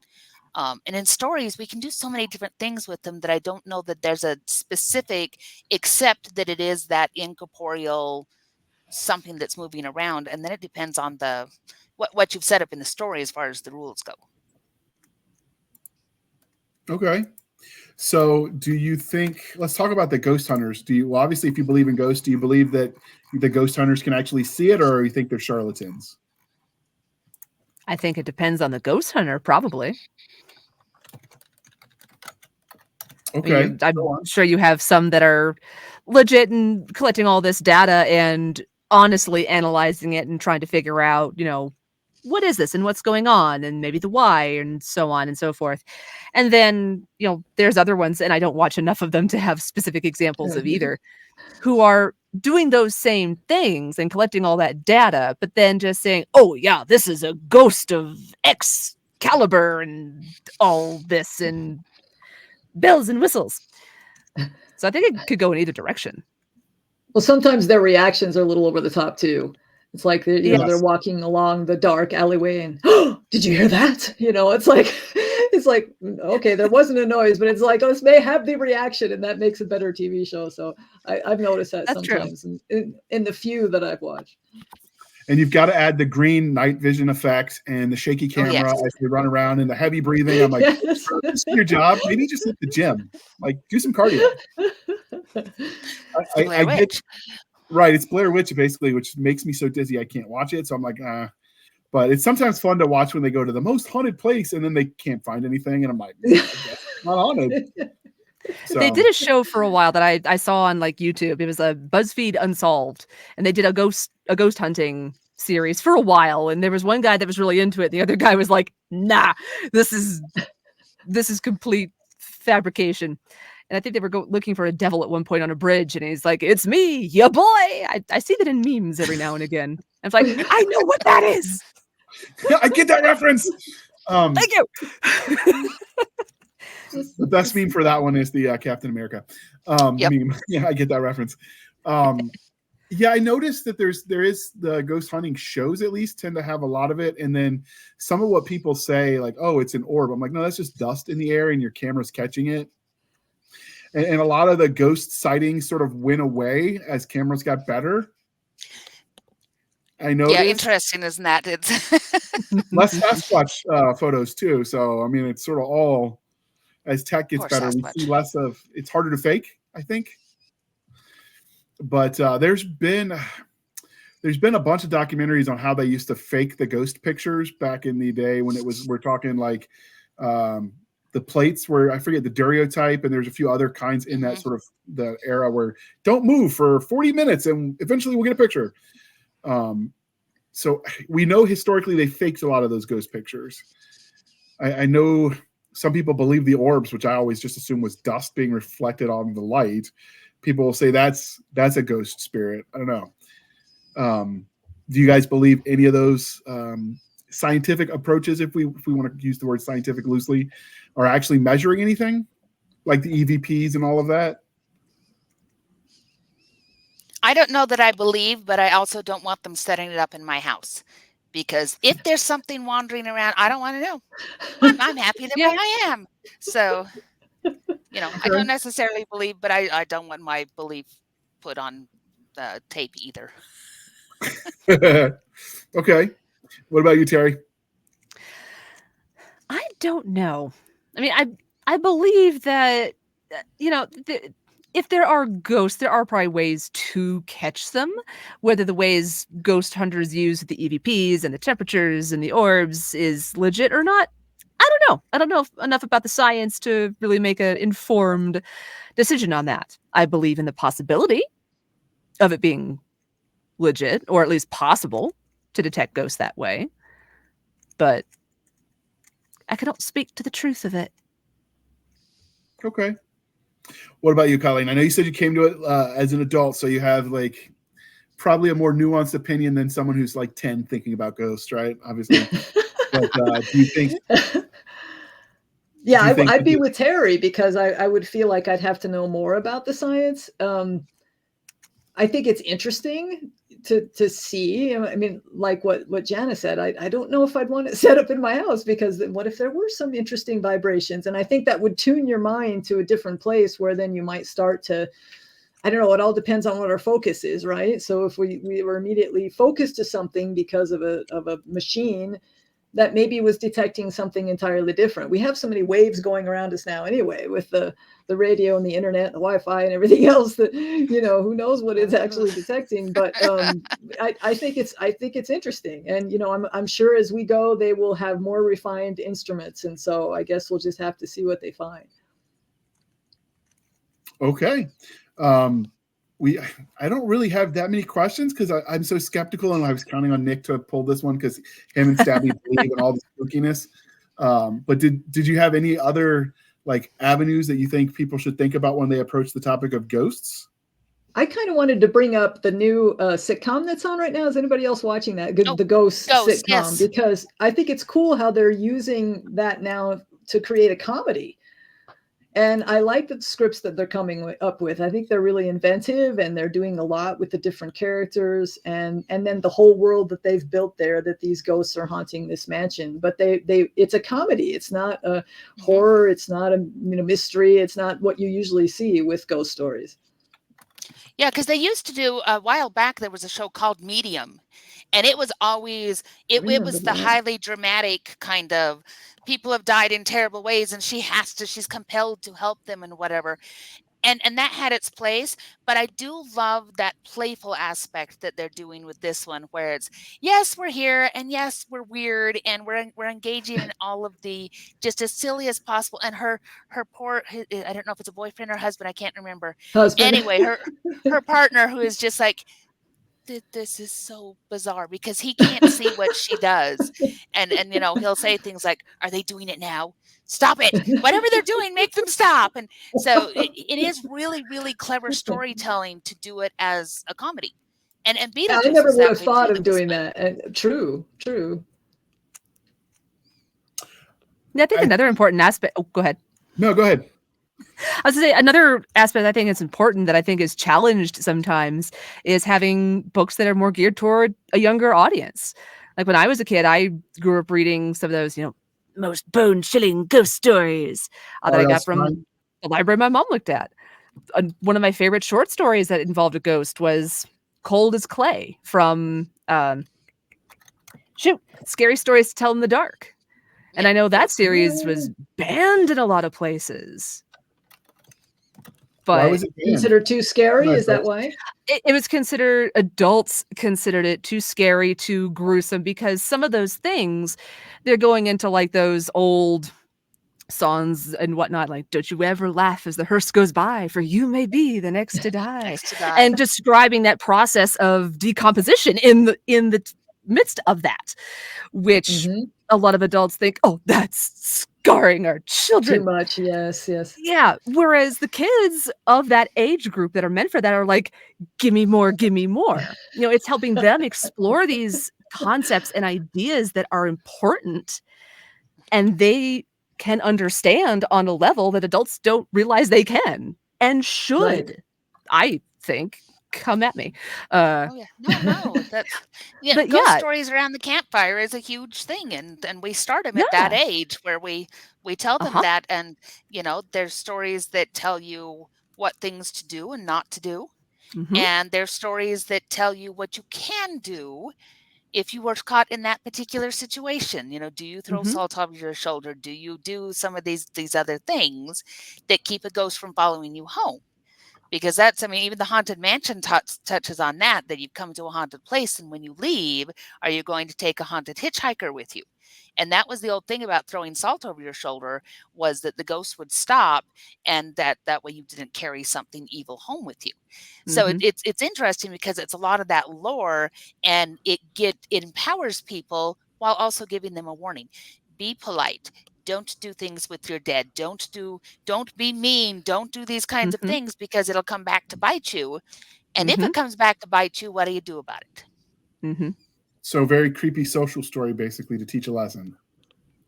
And in stories, we can do so many different things with them that I don't know that there's a specific, except that it is that incorporeal something that's moving around. And then it depends on what you've set up in the story as far as the rules go. Okay. So do you think, let's talk about the ghost hunters. Well, obviously, if you believe in ghosts, do you believe that the ghost hunters can actually see it, or you think they're charlatans? I think it depends on the ghost hunter, probably. Okay. I'm sure you have some that are legit and collecting all this data and honestly analyzing it and trying to figure out, what is this and what's going on and maybe the why and so on and so forth. And then, there's other ones, and I don't watch enough of them to have specific examples of either, who are doing those same things and collecting all that data, but then just saying, oh yeah, this is a ghost of X caliber and all this and bells and whistles. So I think it could go in either direction. Well, sometimes their reactions are a little over the top too. It's like they're walking along the dark alleyway and, oh, did you hear that? It's like, okay, there wasn't a noise, but it's like, this may have the reaction, and that makes a better TV show. So I've noticed that sometimes in the few that I've watched. And you've got to add the green night vision effects and the shaky camera as they run around and the heavy breathing. I'm like, this is your job. Maybe just hit the gym, like do some cardio. I get, right. It's Blair Witch basically, which makes me so dizzy I can't watch it. So I'm like, but it's sometimes fun to watch when they go to the most haunted place and then they can't find anything. And I'm like, I guess it's not haunted. So. They did a show for a while that I saw on like YouTube. It was a BuzzFeed Unsolved, and they did a ghost hunting series for a while. And there was one guy that was really into it. The other guy was like, nah, this is complete fabrication. And I think they were looking for a devil at one point on a bridge, and he's like, it's me, ya boy. I see that in memes every now and again. And it's like, I know what that is. Yeah, I get that reference. Thank you. The best meme for that one is the Captain America meme. Yeah, I get that reference. Yeah, I noticed that there is the ghost hunting shows at least tend to have a lot of it. And then some of what people say, like, oh, it's an orb. I'm like, no, that's just dust in the air and your camera's catching it. And a lot of the ghost sightings sort of went away as cameras got better. I know. Yeah, interesting, isn't that? It's less Sasquatch photos too. So I mean, it's sort of all as tech gets better, we see less of. It's harder to fake, I think. But there's been a bunch of documentaries on how they used to fake the ghost pictures back in the day when we're talking like the plates where I forget the daguerreotype, and there's a few other kinds in that sort of the era where don't move for 40 minutes and eventually we'll get a picture. So we know historically they faked a lot of those ghost pictures. I know some people believe the orbs, which I always just assume was dust being reflected on the light. People will say that's a ghost spirit. I don't know. Do you guys believe any of those scientific approaches, if we want to use the word scientific loosely, are actually measuring anything, like the EVPs and all of that? I don't know that I believe, but I also don't want them setting it up in my house, because if there's something wandering around, I don't want to know. I'm happy the way I am. So, I don't necessarily believe, but I don't want my belief put on the tape either. Okay. What about you, Teri? I don't know. I mean, I believe that, if there are ghosts, there are probably ways to catch them. Whether the ways ghost hunters use the EVPs and the temperatures and the orbs is legit or not, I don't know. I don't know enough about the science to really make an informed decision on that. I believe in the possibility of it being legit, or at least possible to detect ghosts that way. But I cannot speak to the truth of it. Okay. What about you, Colleen? I know you said you came to it as an adult, so you have like probably a more nuanced opinion than someone who's like 10 thinking about ghosts, right? Obviously. But do you think? Yeah, I'd be with Teri, because I would feel like I'd have to know more about the science. I think it's interesting to see. I mean, like what Jana said, I don't know if I'd want it set up in my house, because what if there were some interesting vibrations? And I think that would tune your mind to a different place, where then you might start to, I don't know, it all depends on what our focus is, right? So if we were immediately focused to something because of a machine that maybe was detecting something entirely different. We have so many waves going around us now anyway, with the radio and the internet and the Wi-Fi and everything else, that, who knows what it's actually detecting. But I think it's interesting. And, I'm sure as we go, they will have more refined instruments. And so I guess we'll just have to see what they find. Okay. I don't really have that many questions, because I'm so skeptical, and I was counting on Nick to pull this one, because him and Stabby believe in all the spookiness. But did you have any other like avenues that you think people should think about when they approach the topic of ghosts? I kind of wanted to bring up the new sitcom that's on right now. Is anybody else watching that? The Ghost sitcom, yes. Because I think it's cool how they're using that now to create a comedy. And I like the scripts that they're coming up with. I think they're really inventive, and they're doing a lot with the different characters, and then the whole world that they've built there, that these ghosts are haunting this mansion. But it's a comedy. It's not a horror. It's not a mystery. It's not what you usually see with ghost stories. Yeah, because they used to do, a while back, there was a show called Medium, and it was always, it was the highly dramatic kind of, people have died in terrible ways, and she's compelled to help them and whatever. And that had its place, but I do love that playful aspect that they're doing with this one, where it's, yes, we're here, and yes, we're weird, and we're engaging in all of the just as silly as possible. And her poor, I don't know if it's a boyfriend or husband, I can't remember. Husband. Anyway, her partner, who is just like, this is so bizarre, because he can't see what she does, and he'll say things like, are they doing it now? Stop it, whatever they're doing, make them stop. And so it is really, really clever storytelling to do it as a comedy. And Beetlejuice, I never was would that have way thought too. of doing that. And true. I think another important aspect. Oh, go ahead. No, go ahead. I was going to say, another aspect I think is important, that I think is challenged sometimes, is having books that are more geared toward a younger audience. Like when I was a kid, I grew up reading some of those, most bone-chilling ghost stories that I got from the library my mom looked at. One of my favorite short stories that involved a ghost was Cold as Clay from Scary Stories to Tell in the Dark. And I know that series was banned in a lot of places. But why was it considered too scary? Is that why? It was considered, adults considered it too scary, too gruesome, because some of those things, they're going into like those old songs and whatnot, like, don't you ever laugh as the hearse goes by, for you may be the next to die. And describing that process of decomposition in the midst of that, which a lot of adults think, oh, that's scarring our children. Too much. Yes. Yeah. Whereas the kids of that age group that are meant for that are like, give me more, give me more. It's helping them explore these concepts and ideas that are important, and they can understand on a level that adults don't realize they can and should. Right. I think. Come at me. Oh yeah, no, that's But ghost yeah, stories around the campfire is a huge thing, and we start them at that yeah. age where we tell them that, and there's stories that tell you what things to do and not to do, and there's stories that tell you what you can do if you were caught in that particular situation. Do you throw salt over your shoulder? Do you do some of these other things that keep a ghost from following you home? Because that's, even the Haunted Mansion touches on that you come to a haunted place, and when you leave, are you going to take a haunted hitchhiker with you? And that was the old thing about throwing salt over your shoulder, was that the ghost would stop, and that way you didn't carry something evil home with you. So it's interesting because it's a lot of that lore, and it empowers people while also giving them a warning. Be polite. Don't do things with your dead. Don't be mean. Don't do these kinds of things, because it'll come back to bite you. And if it comes back to bite you, what do you do about it? So very creepy social story, basically, to teach a lesson.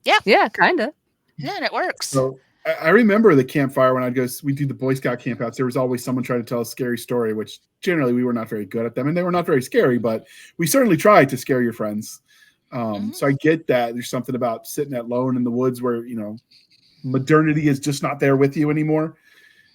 Yeah, kind of. Yeah, and it works. So I remember the campfire when we do the Boy Scout campouts. There was always someone trying to tell a scary story, which generally we were not very good at them, and they were not very scary, but we certainly tried to scare your friends. So I get that there's something about sitting alone in the woods where, modernity is just not there with you anymore,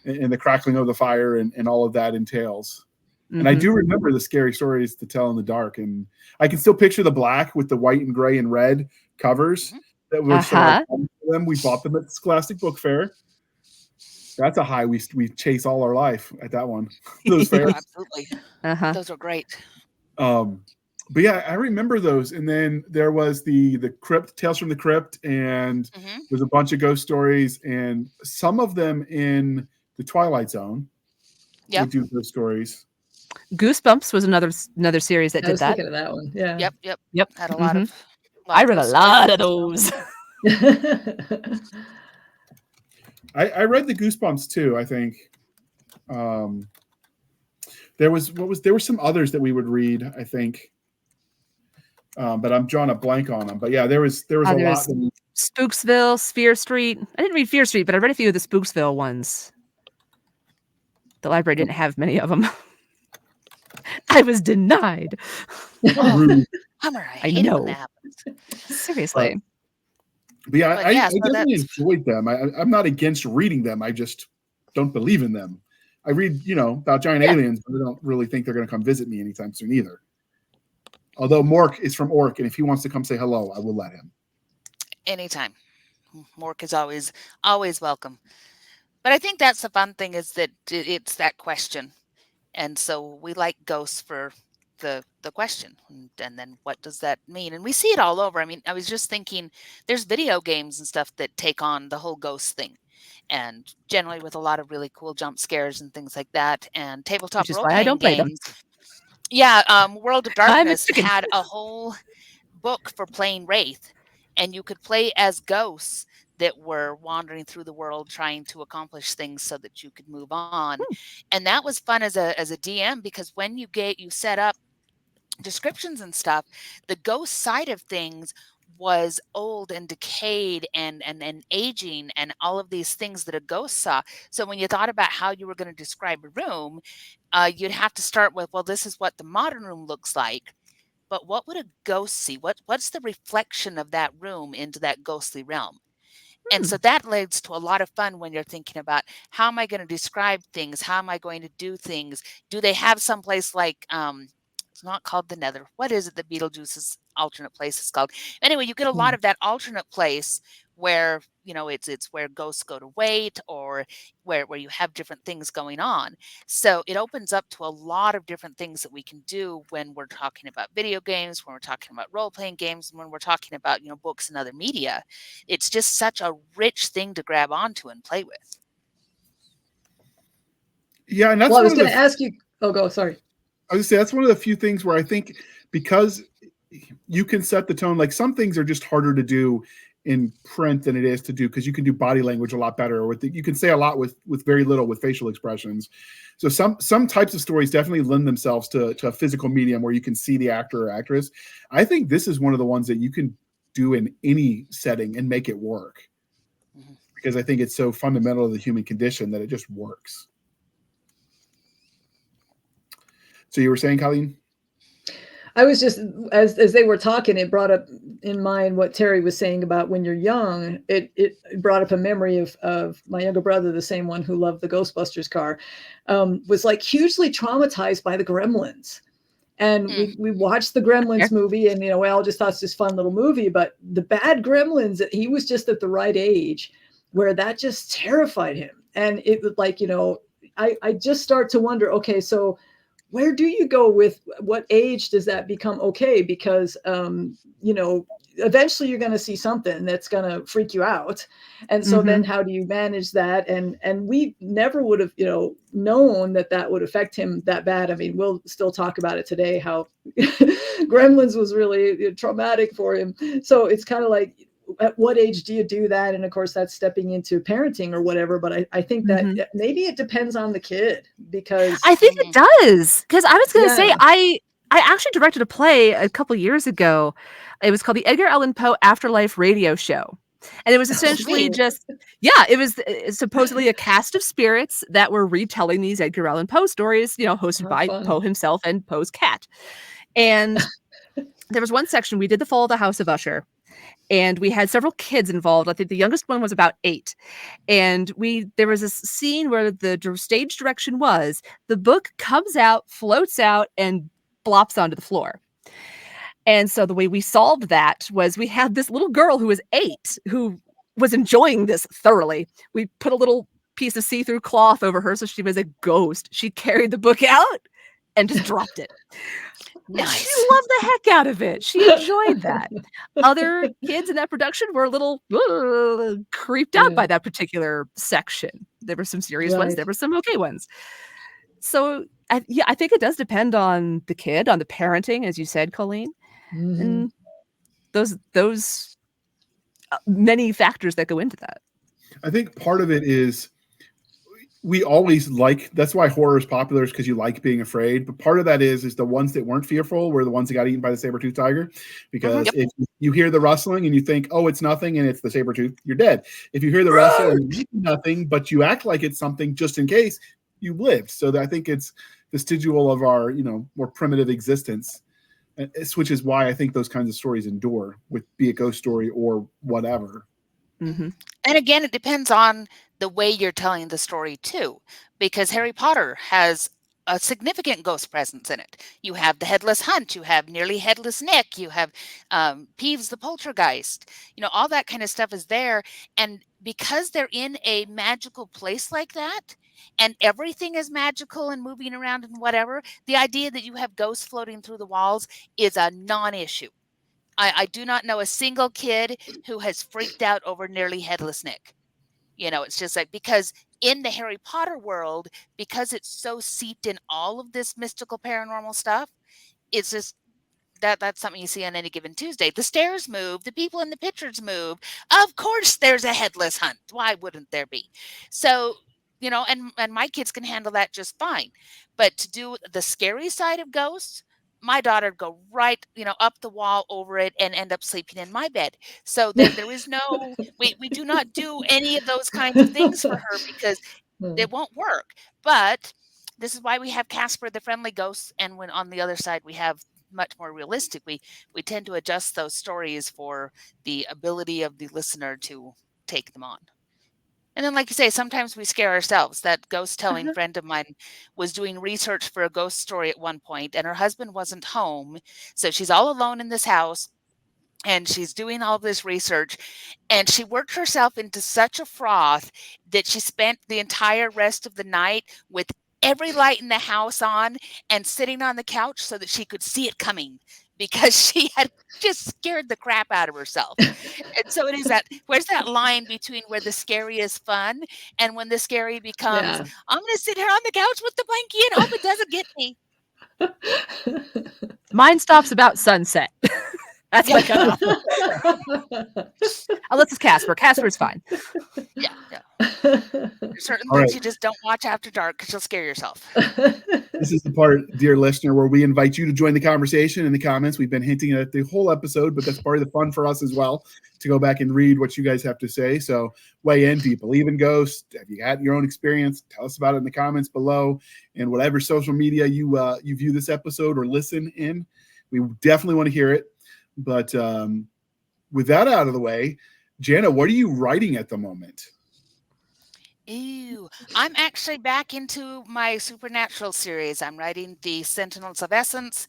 and the crackling of the fire and all of that entails. And I do remember the scary stories to tell in the dark, and I can still picture the black with the white and gray and red covers that were them. We bought them at the Scholastic Book Fair. That's a high we chase all our life at that one. Those fairs. Absolutely. Those are great. But yeah, I remember those. And then there was the Crypt, Tales from the Crypt, and there's a bunch of ghost stories, and some of them in the Twilight Zone. Yeah, we do those stories. Goosebumps was another series that did that. I was thinking of that one. Yeah. Yep. Had a lot of. I read a lot of those. I read the Goosebumps too. I think there were some others that we would read, I think. But I'm drawing a blank on them. But yeah, there was a lot. Spooksville, Sphere Street. I didn't read Fear Street, but I read a few of the Spooksville ones. The library didn't have many of them. I was denied. Hummer, I know. Seriously. But yeah, I definitely enjoyed them. I'm not against reading them. I just don't believe in them. I read, about giant aliens, but I don't really think they're going to come visit me anytime soon either. Although Mork is from Orc, and if he wants to come say hello, I will let him. Anytime. Mork is always welcome. But I think that's the fun thing, is that it's that question. And so we like ghosts for the question. And then what does that mean? And we see it all over. I was just thinking, there's video games and stuff that take on the whole ghost thing. And generally with a lot of really cool jump scares and things like that. And tabletop role-playing games. I don't play them. Yeah, World of Darkness had a whole book for playing Wraith, and you could play as ghosts that were wandering through the world trying to accomplish things so that you could move on. And that was fun as a DM, because when you set up descriptions and stuff, the ghost side of things was old and decayed and aging and all of these things that a ghost saw. So when you thought about how you were going to describe a room, you'd have to start with, well, this is what the modern room looks like, but what would a ghost see? What's the reflection of that room into that ghostly realm? And so that leads to a lot of fun when you're thinking about, how am I going to describe things? How am I going to do things? Do they have someplace like, it's not called the Nether. What is it that Beetlejuice's alternate place is called? Anyway, you get a lot of that alternate place where, it's where ghosts go to wait, or where you have different things going on. So it opens up to a lot of different things that we can do when we're talking about video games, when we're talking about role-playing games, and when we're talking about, books and other media. It's just such a rich thing to grab onto and play with. Yeah, and that's I was going to ask you. Oh, go. Sorry. I was going to say, that's one of the few things where I think, because you can set the tone. Like some things are just harder to do in print than it is to do because you can do body language a lot better, or you can say a lot with very little with facial expressions. So some types of stories definitely lend themselves to a physical medium where you can see the actor or actress. I think this is one of the ones that you can do in any setting and make it work, because I think it's so fundamental to the human condition that it just works. So you were saying, Colleen? I was just, as they were talking, it brought up in mind what Teri was saying about when you're young. It brought up a memory of my younger brother, the same one who loved the Ghostbusters car, was like hugely traumatized by the Gremlins. And we watched the Gremlins movie, and we all just thought it's this fun little movie. But the bad Gremlins, he was just at the right age where that just terrified him. And it was like, I just start to wonder, okay, so where do you go with what age does that become okay? Because, eventually you're going to see something that's going to freak you out. And so then how do you manage that? And we never would have, known that would affect him that bad. I mean, we'll still talk about it today, how Gremlins was really traumatic for him. So it's kind of like, at what age do you do that? And of course that's stepping into parenting or whatever. But I think that maybe it depends on the kid, because I think it does. Because I was going to say, I actually directed a play a couple years ago. It was called the Edgar Allan Poe Afterlife Radio Show. And it was essentially it was supposedly a cast of spirits that were retelling these Edgar Allan Poe stories, hosted by Poe himself and Poe's cat. And there was one section, we did the Fall of the House of Usher. And we had several kids involved. I think the youngest one was about 8. And there was this scene where the stage direction was the book comes out, floats out, and flops onto the floor. And so the way we solved that was we had this little girl who was 8 who was enjoying this thoroughly. We put a little piece of see-through cloth over her so she was a ghost. She carried the book out and just dropped it. Nice. She loved the heck out of it. She enjoyed that. Other kids in that production were a little creeped out by that particular section. There were some serious ones. There were some okay ones. So I think it does depend on the kid, on the parenting, as you said, Colleen, and those many factors that go into that. I think part of it is we always that's why horror is popular, is because you like being afraid. But part of that is the ones that weren't fearful were the ones that got eaten by the saber-toothed tiger. Because if you hear the rustling and you think, oh, it's nothing, and it's the saber-tooth, you're dead. If you hear the rustle and it's nothing, but you act like it's something just in case, you lived. So I think it's vestigial of our, more primitive existence, which is why I think those kinds of stories endure, be it ghost story or whatever. And again, it depends on the way you're telling the story too, because Harry Potter has a significant ghost presence in it. You have the Headless Hunt, you have Nearly Headless Nick, you have Peeves the Poltergeist, all that kind of stuff is there. And because they're in a magical place like that, and everything is magical and moving around and whatever, the idea that you have ghosts floating through the walls is a non-issue. I do not know a single kid who has freaked out over Nearly Headless Nick. It's just like, because in the Harry Potter world, because it's so seeped in all of this mystical paranormal stuff, it's just that's something you see on any given Tuesday. The stairs move, the people in the pictures move. Of course there's a headless hunt. Why wouldn't there be? So, and my kids can handle that just fine. But to do the scary side of ghosts, my daughter would go right, up the wall over it and end up sleeping in my bed. So there is no, we do not do any of those kinds of things for her because it won't work. But this is why we have Casper the Friendly Ghost. And when on the other side, we have much more realistic, we tend to adjust those stories for the ability of the listener to take them on. And then, like you say, sometimes we scare ourselves. That ghost telling friend of mine was doing research for a ghost story at one point, and her husband wasn't home. So she's all alone in this house, and she's doing all this research. And she worked herself into such a froth that she spent the entire rest of the night with every light in the house on and sitting on the couch so that she could see it coming, because she had just scared the crap out of herself. And so it is where's that line between where the scary is fun and when the scary becomes, I'm going to sit here on the couch with the blankie and hope it doesn't get me. Mine stops about sunset. That's my cutoff. Unless it's Casper. Casper's fine. Yeah. There's certain All things right. you just don't watch after dark because you'll scare yourself. This is the part, dear listener, where we invite you to join the conversation in the comments. We've been hinting at the whole episode, but that's part of the fun for us as well, to go back and read what you guys have to say. So weigh in. Do you believe in ghosts? Have you had your own experience? Tell us about it in the comments below. And whatever social media you view this episode or listen in, we definitely want to hear it. But with that out of the way, Jana, what are you writing at the moment? Ew. I'm actually back into my supernatural series. I'm writing The Sentinels of Essence.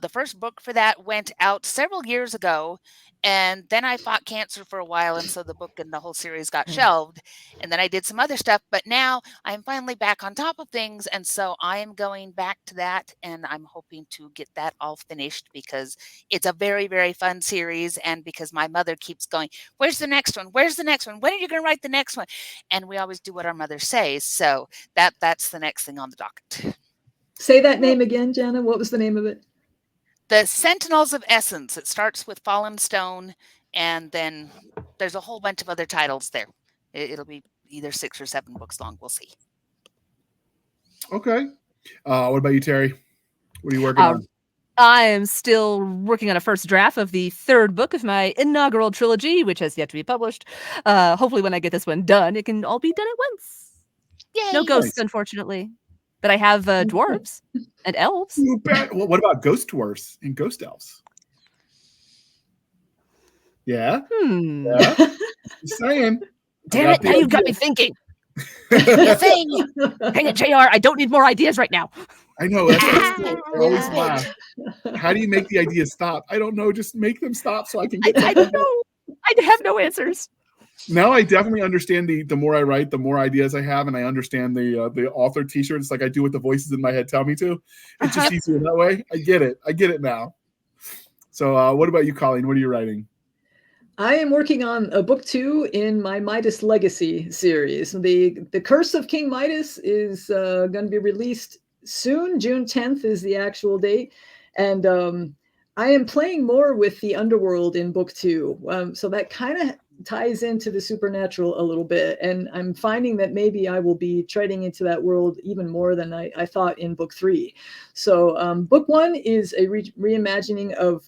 The first book for that went out several years ago, and then I fought cancer for a while, and so the book and the whole series got shelved. And then I did some other stuff, but now I'm finally back on top of things, and so I am going back to that, and I'm hoping to get that all finished because it's a very, very fun series, and because my mother keeps going, "Where's the next one? Where's the next one? When are you going to write the next one?" And we always do what our mother says. So that's the next thing on the docket. Say that name again, Jana. What was the name of it? The Sentinels of Essence. It starts with Fallen Stone, and then there's a whole bunch of other titles there. It'll be either 6 or 7 books long. We'll see. Okay. What about you, Teri? What are you working on? I am still working on a first draft of the 3rd book of my inaugural trilogy, which has yet to be published. Hopefully when I get this one done, it can all be done at once. Yay! No ghosts, unfortunately. But I have dwarves and elves. You bet. Well, what about ghost dwarfs and ghost elves? Yeah? Yeah? Just saying. Damn it, now you've got me thinking. Dang it, JR, I don't need more ideas right now. I know. That's I always laugh. How do you make the ideas stop? I don't know. Just make them stop so I can get I don't know. I have no answers. Now I definitely understand the more I write, the more ideas I have, and I understand the author t-shirts like I do with the voices in my head tell me to. It's just easier that way. I get it now. So what about you, Colleen? What are you writing? I am working on a book 2 in my Midas Legacy series. The Curse of King Midas is going to be released soon. June 10th is the actual date. And I am playing more with the underworld in book 2. So that kind of ties into the supernatural a little bit. And I'm finding that maybe I will be treading into that world even more than I thought in book 3. So book 1 is a reimagining of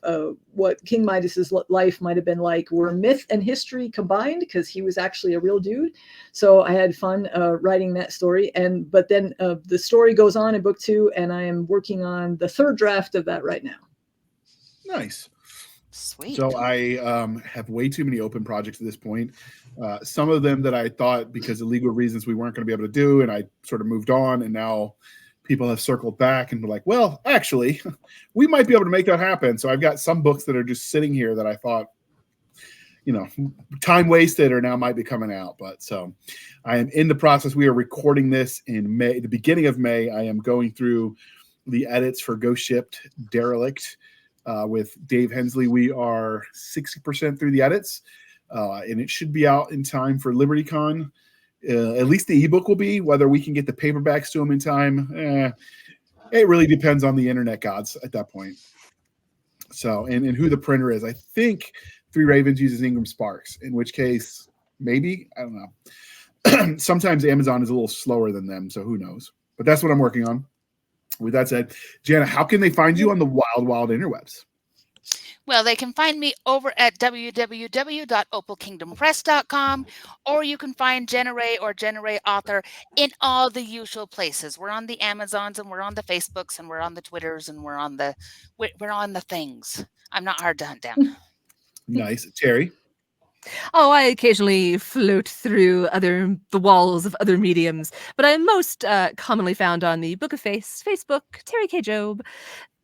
what King Midas's life might have been like, where myth and history combined, because he was actually a real dude. So I had fun writing that story. But then the story goes on in book 2, and I am working on the 3rd draft of that right now. Nice. Sweet. So I have way too many open projects at this point. Some of them that I thought because of legal reasons we weren't going to be able to do, and I sort of moved on, and now people have circled back and were like, well, actually, we might be able to make that happen. So I've got some books that are just sitting here that I thought, time wasted or now might be coming out. But so I am in the process. We are recording this in May, the beginning of May. I am going through the edits for Ghost Shipped Derelict. With Dave Hensley, we are 60% through the edits, and it should be out in time for LibertyCon. At least the ebook will be. Whether we can get the paperbacks to them in time, it really depends on the internet gods at that point. So, and who the printer is. I think Three Ravens uses Ingram Sparks, in which case, maybe, I don't know. Sometimes Amazon is a little slower than them, so who knows. But that's what I'm working on. With that said, Jana, how can they find you on the wild, wild interwebs? Well, they can find me over at www.opalkingdompress.com, or you can find Jana Ray or Jana Ray Author in all the usual places. We're on the Amazons, and we're on the Facebooks, and we're on the Twitters, and we're on the things. I'm not hard to hunt down. Nice. Teri? Oh, I occasionally float through the walls of other mediums, but I'm most commonly found on the Book of Face, Facebook, Teri K. Jobe,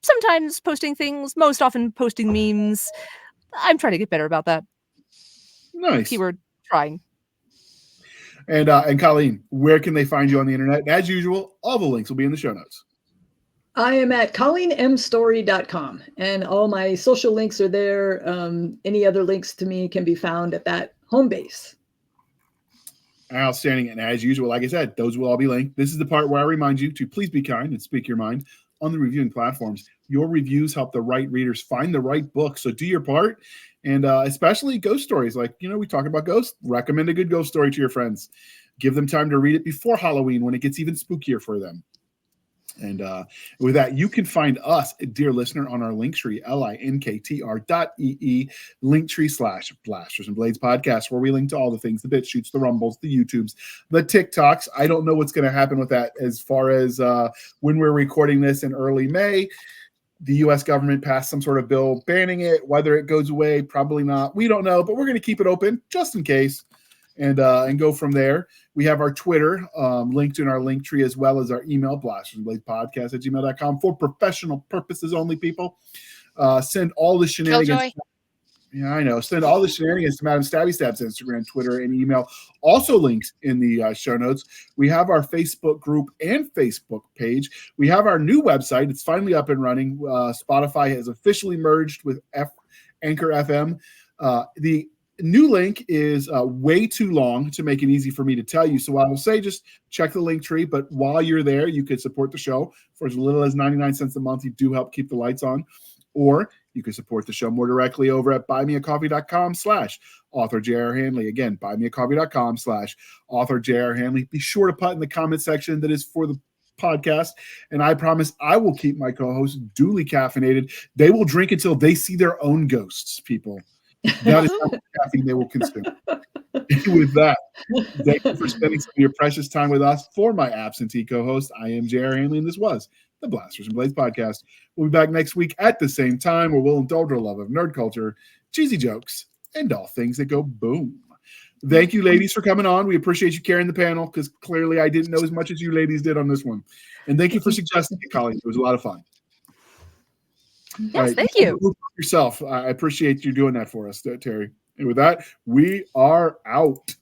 sometimes posting things, most often posting memes. I'm trying to get better about that. Nice. Keyword trying. And Colleen, where can they find you on the internet? As usual, all the links will be in the show notes. I am at ColleenMStory.com, and all my social links are there. Any other links to me can be found at that home base. Outstanding. And as usual, like I said, those will all be linked. This is the part where I remind you to please be kind and speak your mind. on the reviewing platforms. Your reviews help the right readers find the right book. So do your part. And especially ghost stories. Like, we talk about ghosts. Recommend a good ghost story to your friends. Give them time to read it before Halloween when it gets even spookier for them. And with that, you can find us, dear listener, on our Linktree, linktr.ee, Linktree/Blasters and Blades podcast, where we link to all the things, the bit shoots, the rumbles, the YouTubes, the TikToks. I don't know what's going to happen with that as far as when we're recording this in early May. The U.S. government passed some sort of bill banning it. Whether it goes away, probably not. We don't know, but we're going to keep it open just in case. And go from there. We have our Twitter linked in our link tree, as well as our email, blastersandbladepodcast@gmail.com, for professional purposes only, people. Send all the shenanigans. Killjoy. Yeah, I know. Send all the shenanigans to Madam Stabby Stab's Instagram, Twitter, and email. Also linked in the show notes. We have our Facebook group and Facebook page. We have our new website. It's finally up and running. Spotify has officially merged with Anchor FM. The new link is way too long to make it easy for me to tell you. So I will say just check the link tree. But while you're there, you could support the show for as little as 99 cents a month. You do help keep the lights on. Or you can support the show more directly over at buymeacoffee.com/author J.R. Handley. Again, buymeacoffee.com/author J.R. Handley. Be sure to put in the comment section that is for the podcast, and I promise I will keep my co-hosts duly caffeinated. They will drink until they see their own ghosts, people. That is how much caffeine they will consume. With that, thank you for spending some of your precious time with us. For my absentee co-host, I am J.R. Handley, and this was the Blasters and Blades podcast. We'll be back next week at the same time, where we'll indulge our love of nerd culture, cheesy jokes, and all things that go boom. Thank you, ladies, for coming on. We appreciate you carrying the panel, because clearly I didn't know as much as you ladies did on this one. And thank you for suggesting it, Colleen. It was a lot of fun. Yes, thank you. Yourself. I appreciate you doing that for us, Teri. And with that, we are out.